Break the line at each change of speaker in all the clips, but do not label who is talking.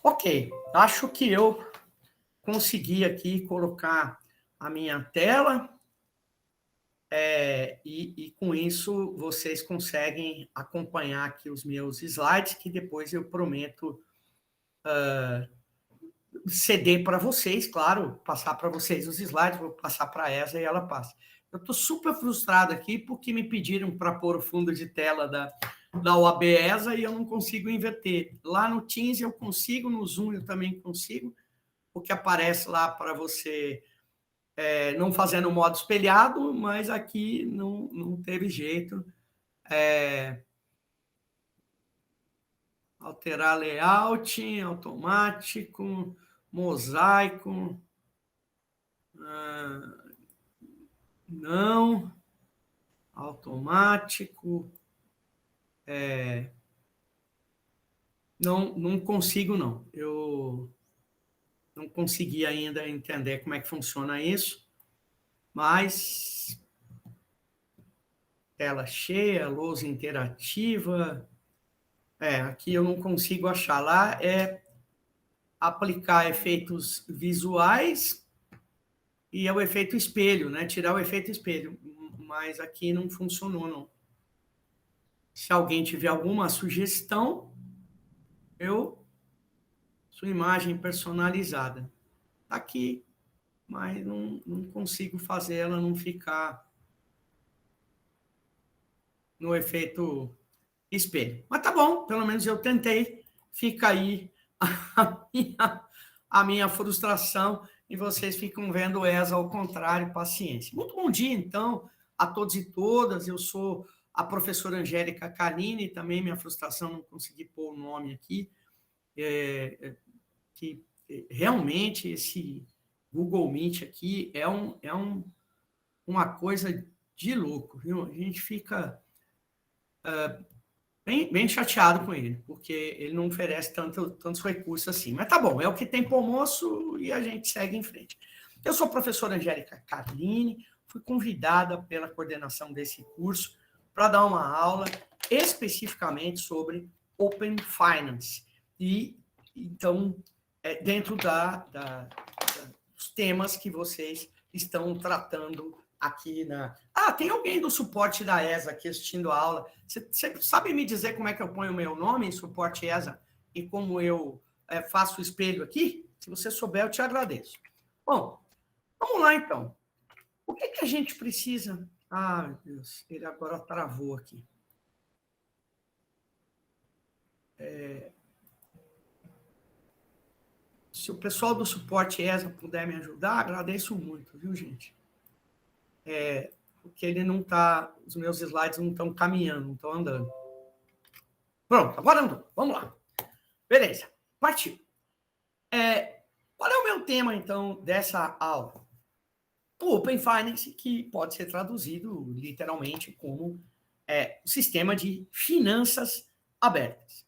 Ok, acho que eu consegui aqui colocar a minha tela e com isso vocês conseguem acompanhar aqui os meus slides, que depois eu prometo ceder para vocês, claro, passar para vocês os slides, vou passar para a Esa e ela passa. Eu estou super frustrado aqui porque me pediram para pôr o fundo de tela da OAB ESA e eu não consigo inverter. Lá no Teams eu consigo, no Zoom eu também consigo, o que aparece lá para você não fazendo modo espelhado, mas aqui não teve jeito. Alterar layout, automático, mosaico, não, automático, não consigo não. Eu não consegui ainda entender como é que funciona isso, mas tela cheia, lousa interativa, aqui eu não consigo achar. Lá aplicar efeitos visuais e é o efeito espelho, né? Tirar o efeito espelho, mas aqui não funcionou, não. Se alguém tiver alguma sugestão, sua imagem personalizada. Está aqui, mas não consigo fazer ela não ficar no efeito espelho. Mas tá bom, pelo menos eu tentei. Fica aí a minha frustração e vocês ficam vendo o ESA ao contrário, paciência. Muito bom dia, então, a todos e todas. Eu sou a professora Angélica Carlini, também minha frustração não consegui pôr o nome aqui, que realmente esse Google Meet aqui é uma coisa de louco, viu? A gente fica bem chateado com ele, porque ele não oferece tantos recursos assim. Mas tá bom, é o que tem para o almoço e a gente segue em frente. Eu sou a professora Angélica Carlini, fui convidada pela coordenação desse curso para dar uma aula especificamente sobre Open Finance. E, então, dentro dos temas que vocês estão tratando aqui na... tem alguém do suporte da ESA aqui assistindo a aula. Você sabe me dizer como é que eu ponho o meu nome em suporte ESA e como eu faço o espelho aqui? Se você souber, eu te agradeço. Bom, vamos lá, então. O que a gente precisa... meu Deus, ele agora travou aqui. Se o pessoal do suporte ESA puder me ajudar, agradeço muito, viu, gente? Porque ele não está... Os meus slides não estão caminhando, não estão andando. Pronto, agora andou. Vamos lá. Beleza, partiu. Qual é o meu tema, então, dessa aula? O Open Finance, que pode ser traduzido literalmente como o sistema de finanças abertas.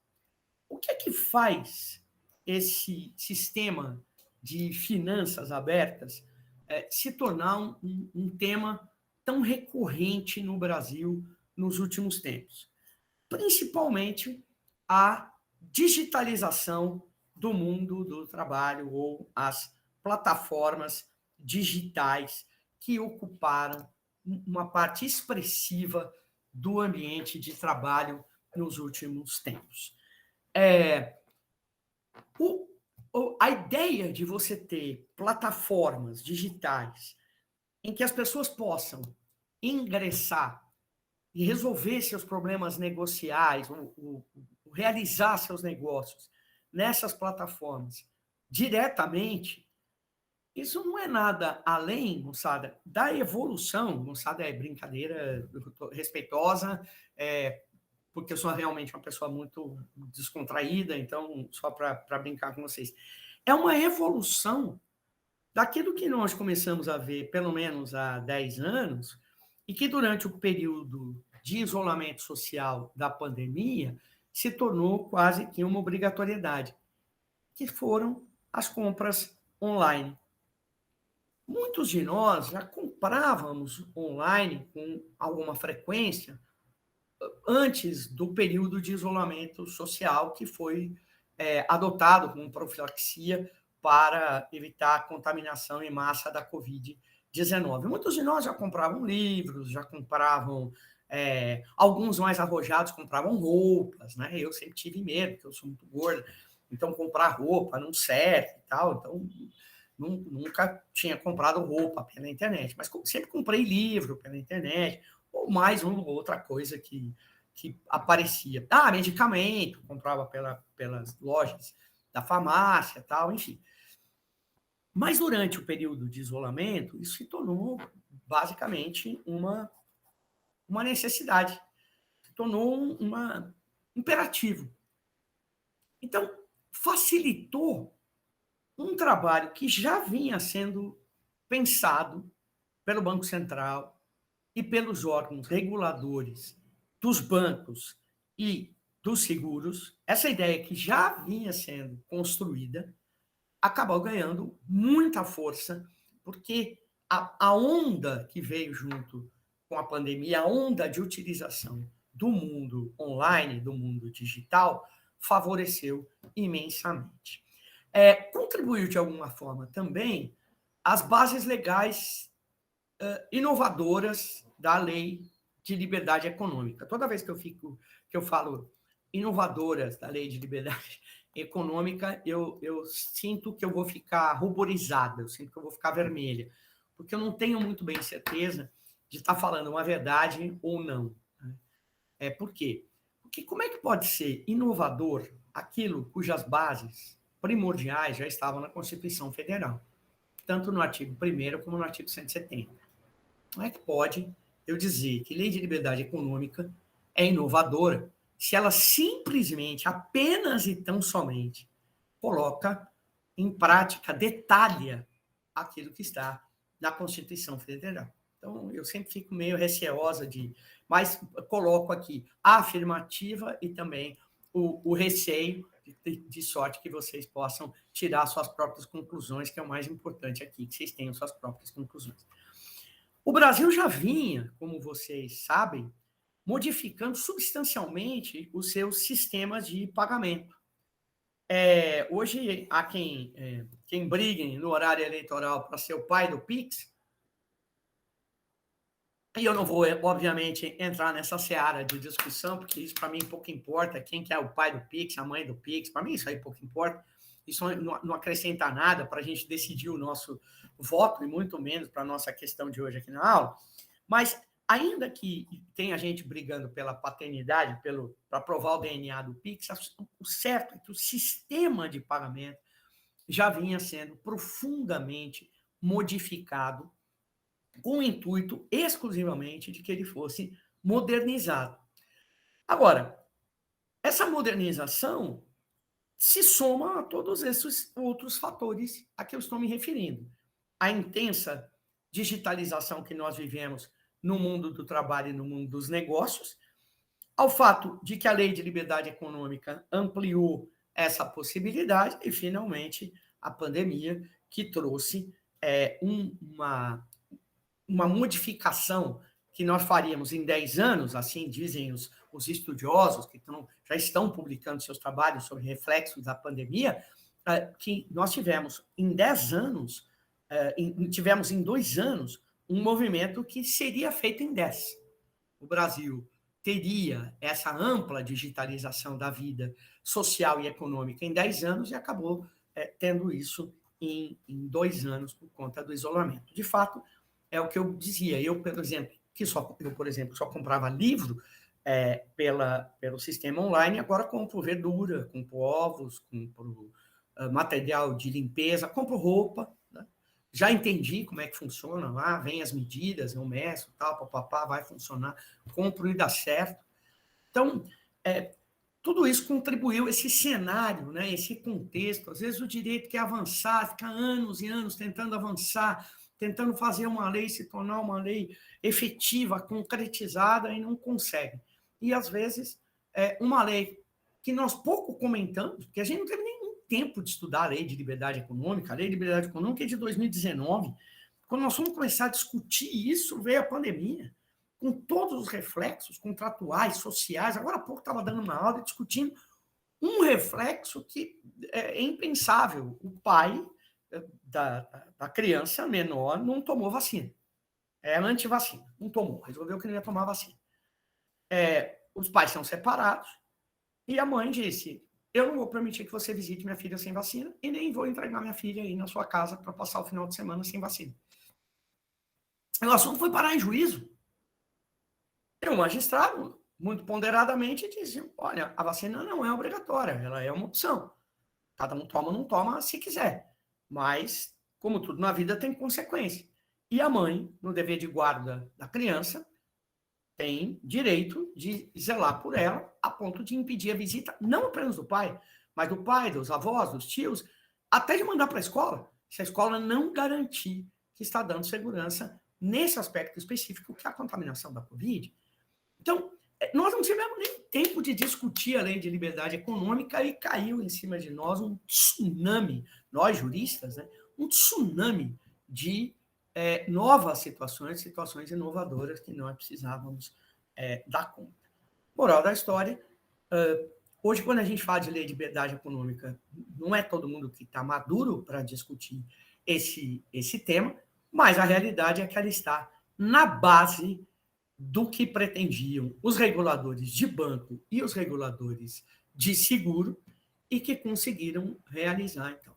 O que é que faz esse sistema de finanças abertas se tornar um tema tão recorrente no Brasil nos últimos tempos? Principalmente a digitalização do mundo do trabalho ou as plataformas digitais que ocuparam uma parte expressiva do ambiente de trabalho nos últimos tempos. A ideia de você ter plataformas digitais em que as pessoas possam ingressar e resolver seus problemas negociais, realizar seus negócios nessas plataformas diretamente, isso não é nada além, moçada, da evolução. Moçada, é brincadeira respeitosa, porque eu sou realmente uma pessoa muito descontraída, então, só para brincar com vocês. É uma evolução daquilo que nós começamos a ver, pelo menos há 10 anos, e que durante o período de isolamento social da pandemia se tornou quase que uma obrigatoriedade, que foram as compras online. Muitos de nós já comprávamos online com alguma frequência antes do período de isolamento social que foi adotado como profilaxia para evitar a contaminação em massa da Covid-19. Muitos de nós já compravam livros, já compravam, alguns mais arrojados compravam roupas, né? Eu sempre tive medo, porque eu sou muito gorda, então comprar roupa não serve e tal, então nunca tinha comprado roupa pela internet, mas sempre comprei livro pela internet, ou mais uma ou outra coisa que aparecia. Medicamento, comprava pelas lojas da farmácia, tal, enfim. Mas durante o período de isolamento, isso se tornou basicamente uma necessidade, se tornou um imperativo. Então, facilitou um trabalho que já vinha sendo pensado pelo Banco Central e pelos órgãos reguladores dos bancos e dos seguros. Essa ideia que já vinha sendo construída acabou ganhando muita força, porque a onda que veio junto com a pandemia, a onda de utilização do mundo online, do mundo digital, favoreceu imensamente. Contribuiu de alguma forma também as bases legais inovadoras da lei de liberdade econômica. Toda vez que eu falo inovadoras da lei de liberdade econômica, eu sinto que eu vou ficar ruborizada, eu sinto que eu vou ficar vermelha, porque eu não tenho muito bem certeza de estar falando uma verdade ou não. Por quê? Porque como é que pode ser inovador aquilo cujas bases primordiais já estavam na Constituição Federal, tanto no artigo 1º como no artigo 170? Como é que pode eu dizer que lei de liberdade econômica é inovadora se ela simplesmente, apenas e tão somente, coloca em prática, detalha aquilo que está na Constituição Federal? Então, eu sempre fico meio receosa mas coloco aqui a afirmativa e também o receio, de sorte que vocês possam tirar suas próprias conclusões, que é o mais importante aqui, que vocês tenham suas próprias conclusões. O Brasil já vinha, como vocês sabem, modificando substancialmente os seus sistemas de pagamento. Hoje, há quem brigue no horário eleitoral para ser o pai do Pix, e eu não vou, obviamente, entrar nessa seara de discussão, porque isso para mim pouco importa, quem que é o pai do Pix, a mãe do Pix, para mim isso aí pouco importa, isso não acrescenta nada para a gente decidir o nosso voto, e muito menos para a nossa questão de hoje aqui na aula, mas ainda que tenha gente brigando pela paternidade, para provar o DNA do Pix, o certo é que o sistema de pagamento já vinha sendo profundamente modificado com o intuito exclusivamente de que ele fosse modernizado. Agora, essa modernização se soma a todos esses outros fatores a que eu estou me referindo. A intensa digitalização que nós vivemos no mundo do trabalho e no mundo dos negócios, ao fato de que a Lei de Liberdade Econômica ampliou essa possibilidade e, finalmente, a pandemia, que trouxe uma modificação que nós faríamos em 10 anos, assim dizem os estudiosos que já estão publicando seus trabalhos sobre reflexos da pandemia, que nós tivemos em 10 anos, tivemos em 2 anos, um movimento que seria feito em 10. O Brasil teria essa ampla digitalização da vida social e econômica em 10 anos e acabou tendo isso em 2 anos por conta do isolamento. De fato, é o que eu dizia. Eu, por exemplo, só comprava livro pelo sistema online, agora compro verdura, compro ovos, compro material de limpeza, compro roupa, né? Já entendi como é que funciona lá, vem as medidas, eu meço, tal, papapá, vai funcionar, compro e dá certo. Então, tudo isso contribuiu, esse cenário, né, esse contexto. Às vezes o direito quer avançar, fica anos e anos tentando avançar, tentando fazer uma lei se tornar uma lei efetiva, concretizada, e não consegue. E, às vezes, uma lei que nós pouco comentamos, porque a gente não teve nenhum tempo de estudar a Lei de Liberdade Econômica. A Lei de Liberdade Econômica é de 2019. Quando nós fomos começar a discutir isso, veio a pandemia, com todos os reflexos contratuais, sociais. Agora há pouco estava dando uma aula discutindo um reflexo que é impensável. O pai da criança menor não tomou vacina. É anti-vacina, não tomou, resolveu que não ia tomar vacina. Os pais são separados e a mãe disse: eu não vou permitir que você visite minha filha sem vacina e nem vou entregar minha filha aí na sua casa para passar o final de semana sem vacina. O assunto foi parar em juízo. E o magistrado, muito ponderadamente, disse: olha, a vacina não é obrigatória, ela é uma opção. Cada um toma ou não toma se quiser. Mas, como tudo na vida, tem consequência. E a mãe, no dever de guarda da criança, tem direito de zelar por ela, a ponto de impedir a visita, não apenas do pai, mas do pai, dos avós, dos tios, até de mandar para a escola, se a escola não garantir que está dando segurança nesse aspecto específico, que é a contaminação da Covid. Então, nós não tivemos nem tempo de discutir a lei de liberdade econômica e caiu em cima de nós um tsunami, nós juristas, né, um tsunami de novas situações inovadoras que nós precisávamos dar conta. Moral da história, hoje, quando a gente fala de lei de liberdade econômica, não é todo mundo que está maduro para discutir esse tema, mas a realidade é que ela está na base do que pretendiam os reguladores de banco e os reguladores de seguro e que conseguiram realizar, então.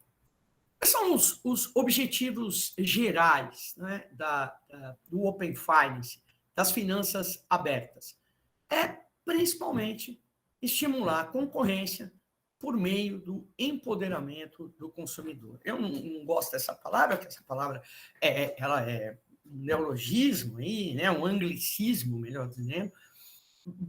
Quais são os objetivos gerais, né, do Open Finance, das finanças abertas? É, principalmente, estimular a concorrência por meio do empoderamento do consumidor. Eu não gosto dessa palavra, porque essa palavra ela é um neologismo, aí, né, um anglicismo, melhor dizendo,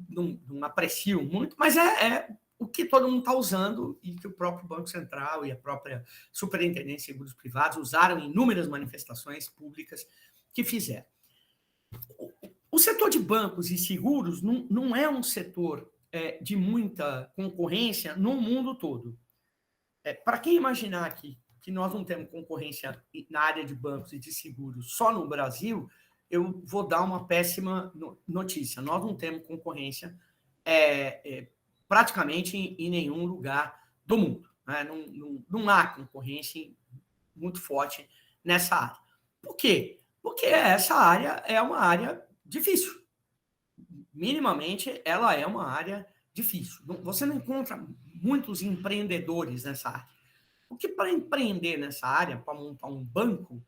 não aprecio muito, mas é o que todo mundo está usando e que o próprio Banco Central e a própria Superintendência de Seguros Privados usaram em inúmeras manifestações públicas que fizeram. O setor de bancos e seguros não é um setor de muita concorrência no mundo todo. Para quem imaginar que nós não temos concorrência na área de bancos e de seguros só no Brasil, eu vou dar uma péssima notícia. Nós não temos concorrência praticamente em nenhum lugar do mundo. Né? Não há concorrência muito forte nessa área. Por quê? Porque essa área é uma área difícil. Minimamente, ela é uma área difícil. Você não encontra muitos empreendedores nessa área. Porque para empreender nessa área, para montar um banco,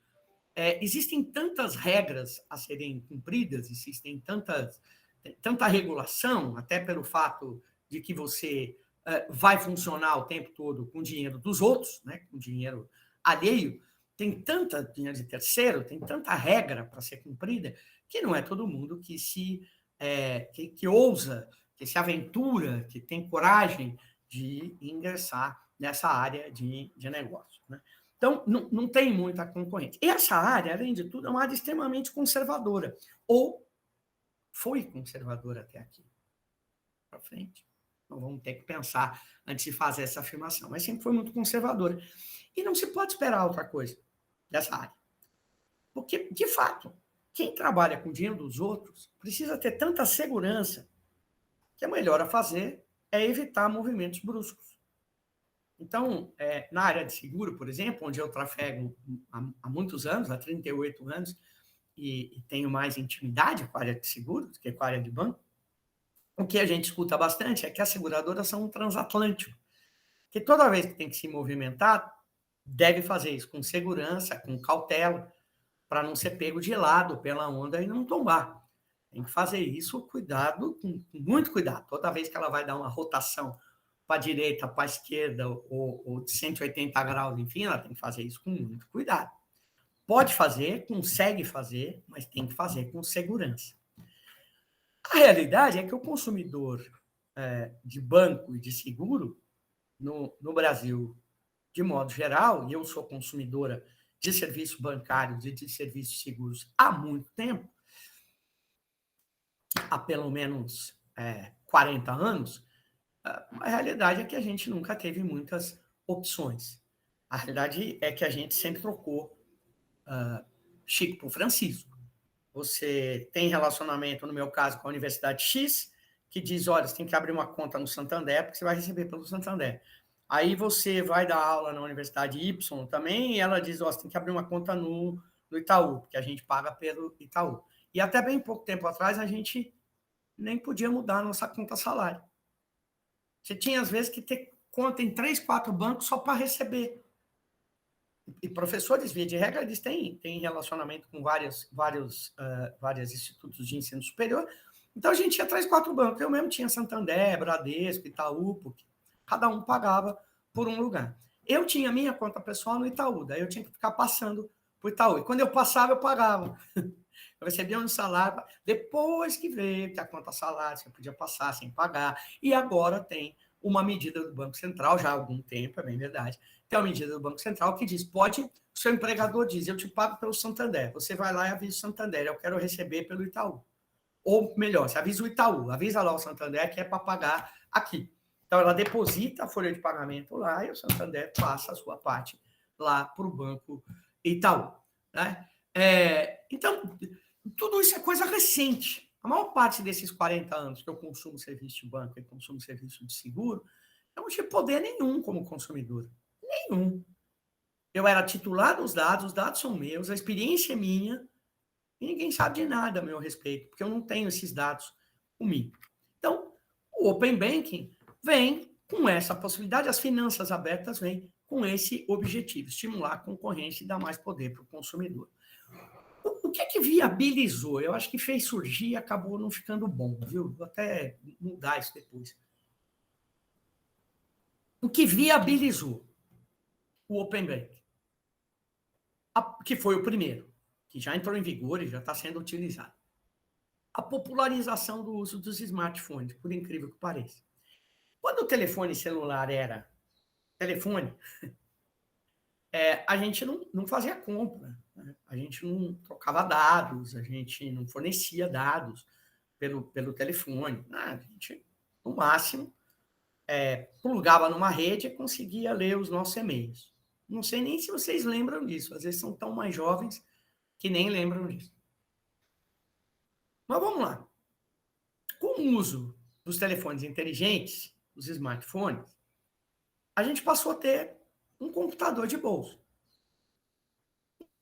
existem tantas regras a serem cumpridas, existem tanta regulação, até pelo fato de que você vai funcionar o tempo todo com dinheiro dos outros, né, com dinheiro alheio, tem tanta dinheiro de terceiro, tem tanta regra para ser cumprida, que não é todo mundo que que ousa, que se aventura, que tem coragem de ingressar nessa área de negócio. Né? Então, não tem muita concorrência. E essa área, além de tudo, é uma área extremamente conservadora, ou foi conservadora até aqui. Para frente. Então, vamos ter que pensar antes de fazer essa afirmação. Mas sempre foi muito conservadora. E não se pode esperar outra coisa dessa área. Porque, de fato, quem trabalha com o dinheiro dos outros precisa ter tanta segurança que a melhor a fazer é evitar movimentos bruscos. Então, na área de seguro, por exemplo, onde eu trafego há muitos anos, há 38 anos, e tenho mais intimidade com a área de seguro do que com a área de banco, o que a gente escuta bastante é que as seguradoras são um transatlântico, que toda vez que tem que se movimentar, deve fazer isso com segurança, com cautela, para não ser pego de lado pela onda e não tombar. Tem que fazer isso cuidado, com muito cuidado. Toda vez que ela vai dar uma rotação para a direita, para a esquerda, ou de 180 graus, enfim, ela tem que fazer isso com muito cuidado. Pode fazer, consegue fazer, mas tem que fazer com segurança. A realidade é que o consumidor de banco e de seguro, no Brasil, de modo geral, e eu sou consumidora de serviços bancários e de serviços seguros há muito tempo, há pelo menos 40 anos, a realidade é que a gente nunca teve muitas opções. A realidade é que a gente sempre trocou Chico por Francisco. Você tem relacionamento, no meu caso, com a Universidade X, que diz, olha, você tem que abrir uma conta no Santander, porque você vai receber pelo Santander. Aí você vai dar aula na Universidade Y também, e ela diz, ó, você tem que abrir uma conta no Itaú, porque a gente paga pelo Itaú. E até bem pouco tempo atrás, a gente nem podia mudar a nossa conta salário. Você tinha, às vezes, que ter conta em 3, 4 bancos só para receber. E professores, via de regra, eles têm relacionamento com vários institutos de ensino superior. Então, a gente tinha 3, 4 bancos. Eu mesmo tinha Santander, Bradesco, Itaú, porque cada um pagava por um lugar. Eu tinha minha conta pessoal no Itaú, daí eu tinha que ficar passando para o Itaú. E quando eu passava, eu pagava. Eu recebia um salário, depois que veio que a conta salário, você podia passar sem pagar. E agora tem uma medida do Banco Central, já há algum tempo, é bem verdade, tem uma medida do Banco Central que diz, pode, o seu empregador diz, eu te pago pelo Santander. Você vai lá e avisa o Santander, eu quero receber pelo Itaú. Ou melhor, você avisa o Itaú, avisa lá o Santander que é para pagar aqui. Então, ela deposita a folha de pagamento lá e o Santander passa a sua parte lá para o Banco Itaú. Né? Então, tudo isso é coisa recente. A maior parte desses 40 anos que eu consumo serviço de banco e consumo serviço de seguro, eu não tive poder nenhum como consumidor. Nenhum. Eu era titular dos dados, os dados são meus, a experiência é minha, e ninguém sabe de nada a meu respeito, porque eu não tenho esses dados comigo. Então, o Open Banking vem com essa possibilidade, as finanças abertas vêm com esse objetivo, estimular a concorrência e dar mais poder para o consumidor. O que é que viabilizou? Eu acho que fez surgir e acabou não ficando bom, viu? Vou até mudar isso depois. O que viabilizou o Open Banking? Que foi o primeiro, que já entrou em vigor e já está sendo utilizado. A popularização do uso dos smartphones, por incrível que pareça. Quando o telefone celular era telefone, a gente não fazia compra, né? A gente não trocava dados, a gente não fornecia dados pelo telefone. A gente, no máximo, plugava numa rede e conseguia ler os nossos e-mails. Não sei nem se vocês lembram disso, às vezes são tão mais jovens que nem lembram disso. Mas vamos lá. Com o uso dos telefones inteligentes, dos smartphones, a gente passou a ter um computador de bolso.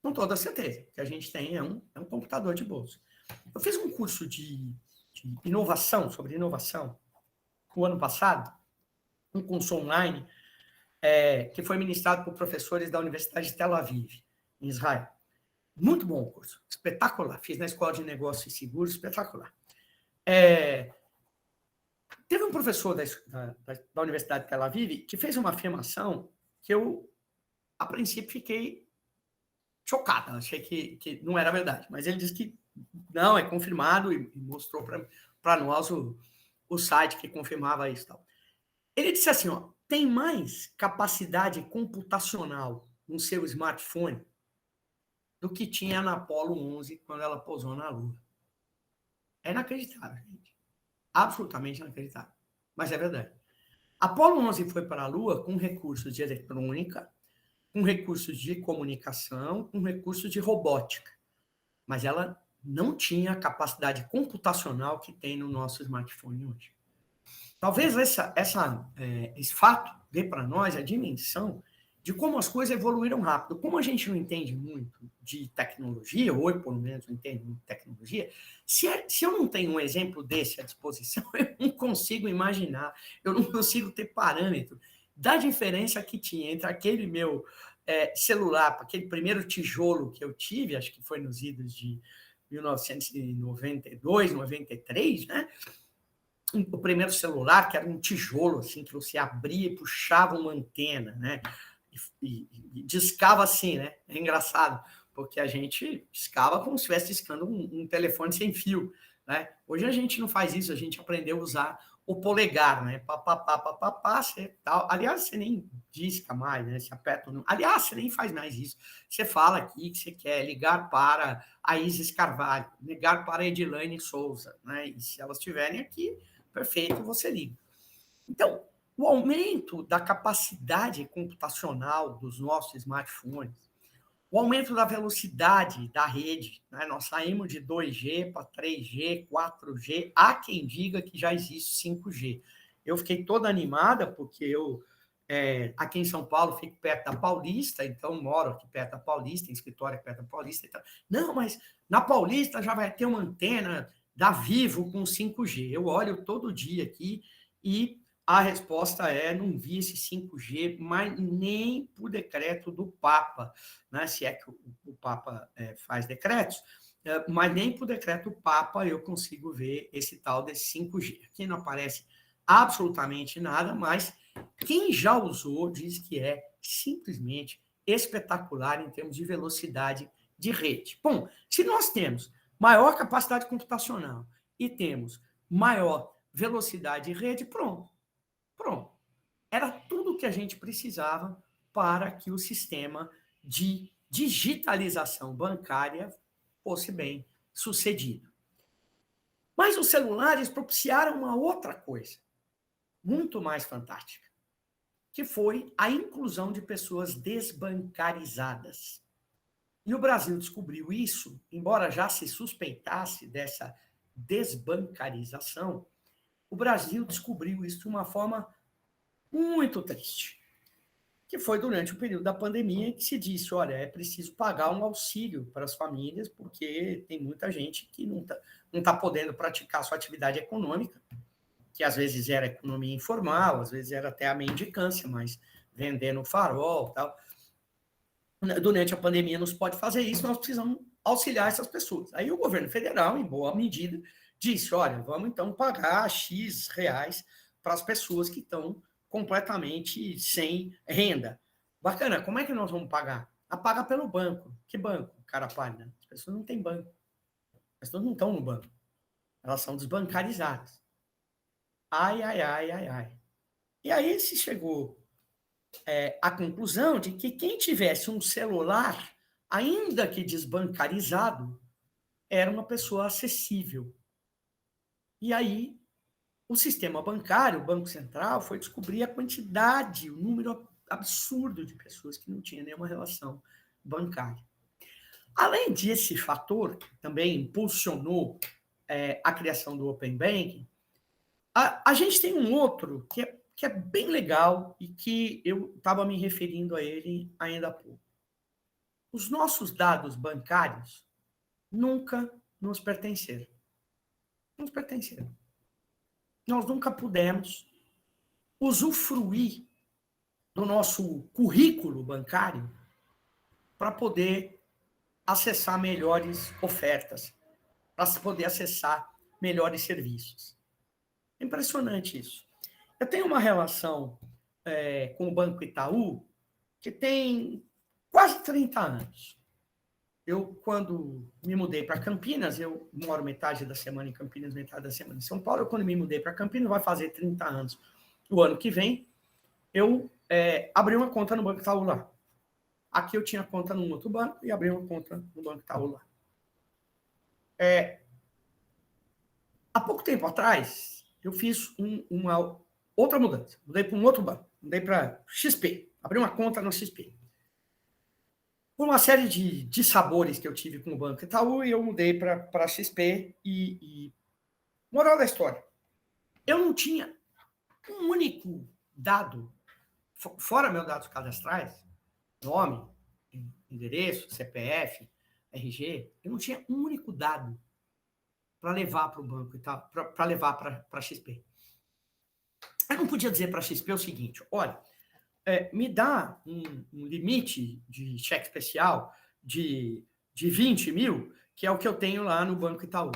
Com toda certeza, o que a gente tem é um computador de bolso. Eu fiz um curso de inovação, sobre inovação, no ano passado, um curso online, que foi ministrado por professores da Universidade de Tel Aviv, em Israel. Muito bom o curso, espetacular. Fiz na Escola de Negócios e Seguros, espetacular. Teve um professor da Universidade de Tel Aviv que fez uma afirmação que eu, a princípio, fiquei chocada. Achei que não era verdade. Mas ele disse que não, é confirmado e mostrou para nós o site que confirmava isso. Tal. Ele disse assim, ó, tem mais capacidade computacional no seu smartphone do que tinha na Apollo 11 quando ela pousou na Lua. É inacreditável, gente. Absolutamente inacreditável. Mas é verdade. Apollo 11 foi para a Lua com recursos de eletrônica, com recursos de comunicação, com recursos de robótica. Mas ela não tinha a capacidade computacional que tem no nosso smartphone hoje. Talvez esse fato dê para nós a dimensão de como as coisas evoluíram rápido. Como a gente não entende muito de tecnologia, ou eu, pelo menos, não entendo muito de tecnologia, se eu não tenho um exemplo desse à disposição, eu não consigo imaginar, eu não consigo ter parâmetro da diferença que tinha entre aquele meu celular, aquele primeiro tijolo que eu tive, acho que foi nos idos de 1992, 93, né? O primeiro celular, que era um tijolo, assim, que você abria e puxava uma antena, né? E discava assim, né? É engraçado, porque a gente discava como se estivesse discando um telefone sem fio, né? Hoje a gente não faz isso, a gente aprendeu a usar o polegar, né? Você tal. Aliás, você nem disca mais, né? Você aperta no... Aliás, você nem faz mais isso. Você fala aqui que você quer ligar para a Isis Carvalho, ligar para a Edilane Souza, né? E se elas estiverem aqui, perfeito, você liga. Então, o aumento da capacidade computacional dos nossos smartphones, O aumento da velocidade da rede, né? Nós saímos de 2G para 3G, 4G, há quem diga que já existe 5G. Eu fiquei toda animada, porque eu, aqui em São Paulo, fico perto da Paulista, então moro aqui perto da Paulista, em escritório aqui perto da Paulista. Então, não, mas na Paulista já vai ter uma antena da Vivo com 5G. Eu olho todo dia aqui e a resposta é: não vi esse 5G, mas nem por decreto do Papa, né? Se é que o Papa faz decretos, mas nem por decreto do Papa eu consigo ver esse tal desse 5G. Aqui não aparece absolutamente nada, mas quem já usou diz que é simplesmente espetacular em termos de velocidade de rede. Bom, se nós temos maior capacidade computacional e temos maior velocidade de rede, pronto. Pronto. Era tudo o que a gente precisava para que o sistema de digitalização bancária fosse bem sucedido. Mas os celulares propiciaram uma outra coisa, muito mais fantástica, que foi a inclusão de pessoas desbancarizadas. E o Brasil descobriu isso, embora já se suspeitasse dessa desbancarização, o Brasil descobriu isso de uma forma muito triste, que foi durante o período da pandemia que se disse: olha, é preciso pagar um auxílio para as famílias, porque tem muita gente que não tá podendo praticar sua atividade econômica, que às vezes era economia informal, às vezes era até a mendicância, mas vendendo farol e tal. Durante a pandemia não se pode fazer isso, nós precisamos auxiliar essas pessoas. Aí o governo federal, em boa medida, disse: olha, vamos então pagar X reais para as pessoas que estão completamente sem renda. Bacana, como é que nós vamos pagar? Paga pelo banco. Que banco, cara pálida? As pessoas não têm banco. As pessoas não estão no banco. Elas são desbancarizadas. Ai, ai, ai, ai, ai. E aí se chegou à conclusão de que quem tivesse um celular, ainda que desbancarizado, era uma pessoa acessível. E aí o sistema bancário, o Banco Central, foi descobrir a quantidade, o número absurdo de pessoas que não tinham nenhuma relação bancária. Além desse fator, que também impulsionou a criação do Open Banking, a gente tem um outro que é bem legal e que eu estava me referindo a ele ainda há pouco. Os nossos dados bancários nunca nos pertenceram. Nos pertenceram. Nós nunca pudemos usufruir do nosso currículo bancário para poder acessar melhores ofertas, para poder acessar melhores serviços. É impressionante isso. Eu tenho uma relação com o Banco Itaú que tem quase 30 anos. Eu, quando me mudei para Campinas, eu moro metade da semana em Campinas, metade da semana em São Paulo. Eu, quando me mudei para Campinas, vai fazer 30 anos. O ano que vem, eu abri uma conta no Banco Itaú lá. Aqui eu tinha conta num outro banco e abri uma conta no Banco Itaú lá. Há pouco tempo atrás, eu fiz uma outra mudança. Mudei para um outro banco. Mudei para XP. Abri uma conta no XP. Por uma série de sabores que eu tive com o Banco Itaú, eu mudei para XP e... Moral da história. Eu não tinha um único dado, fora meus dados cadastrais, nome, endereço, CPF, RG, eu não tinha um único dado para levar para o banco e tal, para levar para XP. Eu não podia dizer para a XP o seguinte: olha, me dá um limite de cheque especial de 20 mil, que é o que eu tenho lá no Banco Itaú.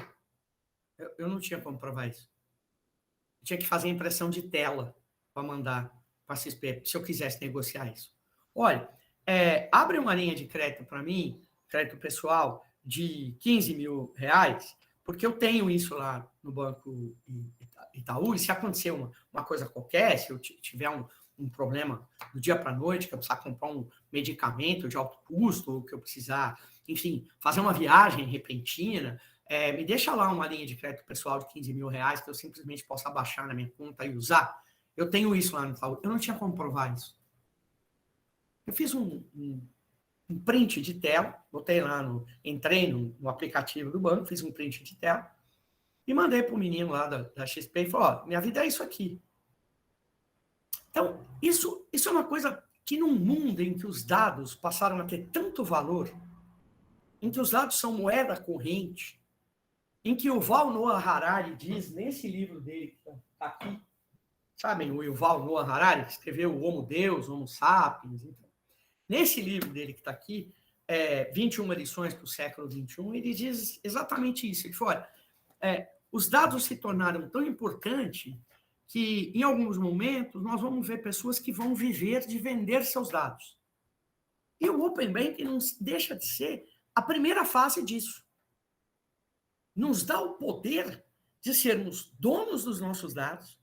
Eu não tinha como provar isso. Eu tinha que fazer impressão de tela para mandar para a XP, se eu quisesse negociar isso. Olha, abre uma linha de crédito para mim, crédito pessoal, de 15 mil reais, porque eu tenho isso lá no Banco Itaú, e se acontecer uma coisa qualquer, se eu tiver um problema do dia para a noite, que eu precisar comprar um medicamento de alto custo, ou que eu precisar, enfim, fazer uma viagem repentina, me deixa lá uma linha de crédito pessoal de 15 mil reais que eu simplesmente possa baixar na minha conta e usar. Eu tenho isso lá no Itaú. Eu não tinha como provar isso. Eu fiz um print de tela, botei lá, entrei no aplicativo do banco, fiz um print de tela e mandei para o menino lá da XP e falou, ó, minha vida é isso aqui. Então, isso é uma coisa que num mundo em que os dados passaram a ter tanto valor, em que os dados são moeda corrente, em que o Yuval Noah Harari diz, nesse livro dele que está aqui, sabem, o Yuval Noah Harari, que escreveu o Homo Deus, Homo Sapiens, então, nesse livro dele que está aqui, 21 lições para o século XXI, ele diz exatamente isso. Ele falou, olha, os dados se tornaram tão importantes que, em alguns momentos, nós vamos ver pessoas que vão viver de vender seus dados. E o Open Banking não deixa de ser a primeira fase disso. Nos dá o poder de sermos donos dos nossos dados,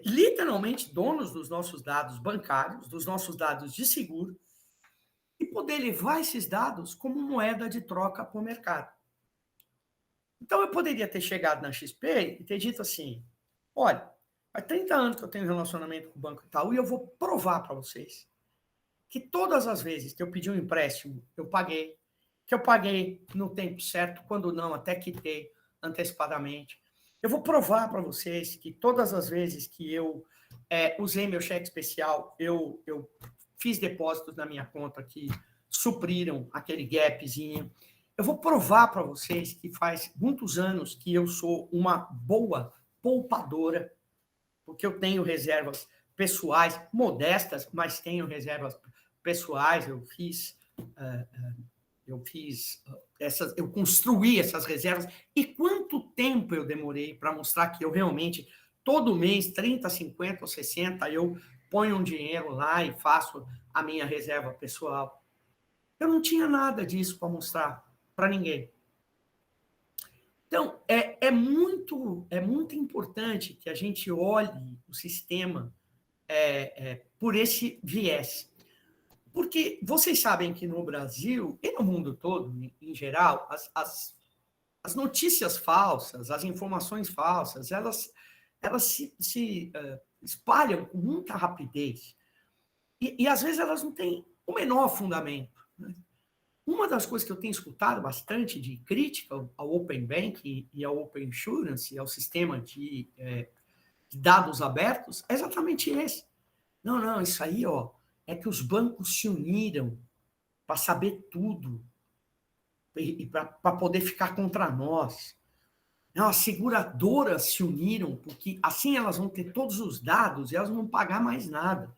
literalmente donos dos nossos dados bancários, dos nossos dados de seguro, e poder levar esses dados como moeda de troca para o mercado. Então, eu poderia ter chegado na XP e ter dito assim, olha, há 30 anos que eu tenho relacionamento com o Banco Itaú e eu vou provar para vocês que todas as vezes que eu pedi um empréstimo, eu paguei, que eu paguei no tempo certo, quando não, até quitei antecipadamente. Eu vou provar para vocês que todas as vezes que eu usei meu cheque especial, eu fiz depósitos na minha conta que supriram aquele gapzinho. Eu vou provar para vocês que faz muitos anos que eu sou uma boa poupadora, porque eu tenho reservas pessoais, modestas, mas tenho reservas pessoais. Eu construí essas reservas. E quanto tempo eu demorei para mostrar que eu realmente, todo mês, 30, 50 ou 60, eu ponho um dinheiro lá e faço a minha reserva pessoal. Eu não tinha nada disso para mostrar para ninguém. Então, é muito importante que a gente olhe o sistema por esse viés. Porque vocês sabem que no Brasil e no mundo todo, em geral, as notícias falsas, as informações falsas, elas se espalham com muita rapidez. E, às vezes, elas não têm o menor fundamento. Né? Uma das coisas que eu tenho escutado bastante de crítica ao Open Banking e ao Open Insurance, e ao sistema de dados abertos, é exatamente esse. Não, isso aí, é que os bancos se uniram para saber tudo e para poder ficar contra nós. Não, as seguradoras se uniram porque assim elas vão ter todos os dados e elas não vão pagar mais nada.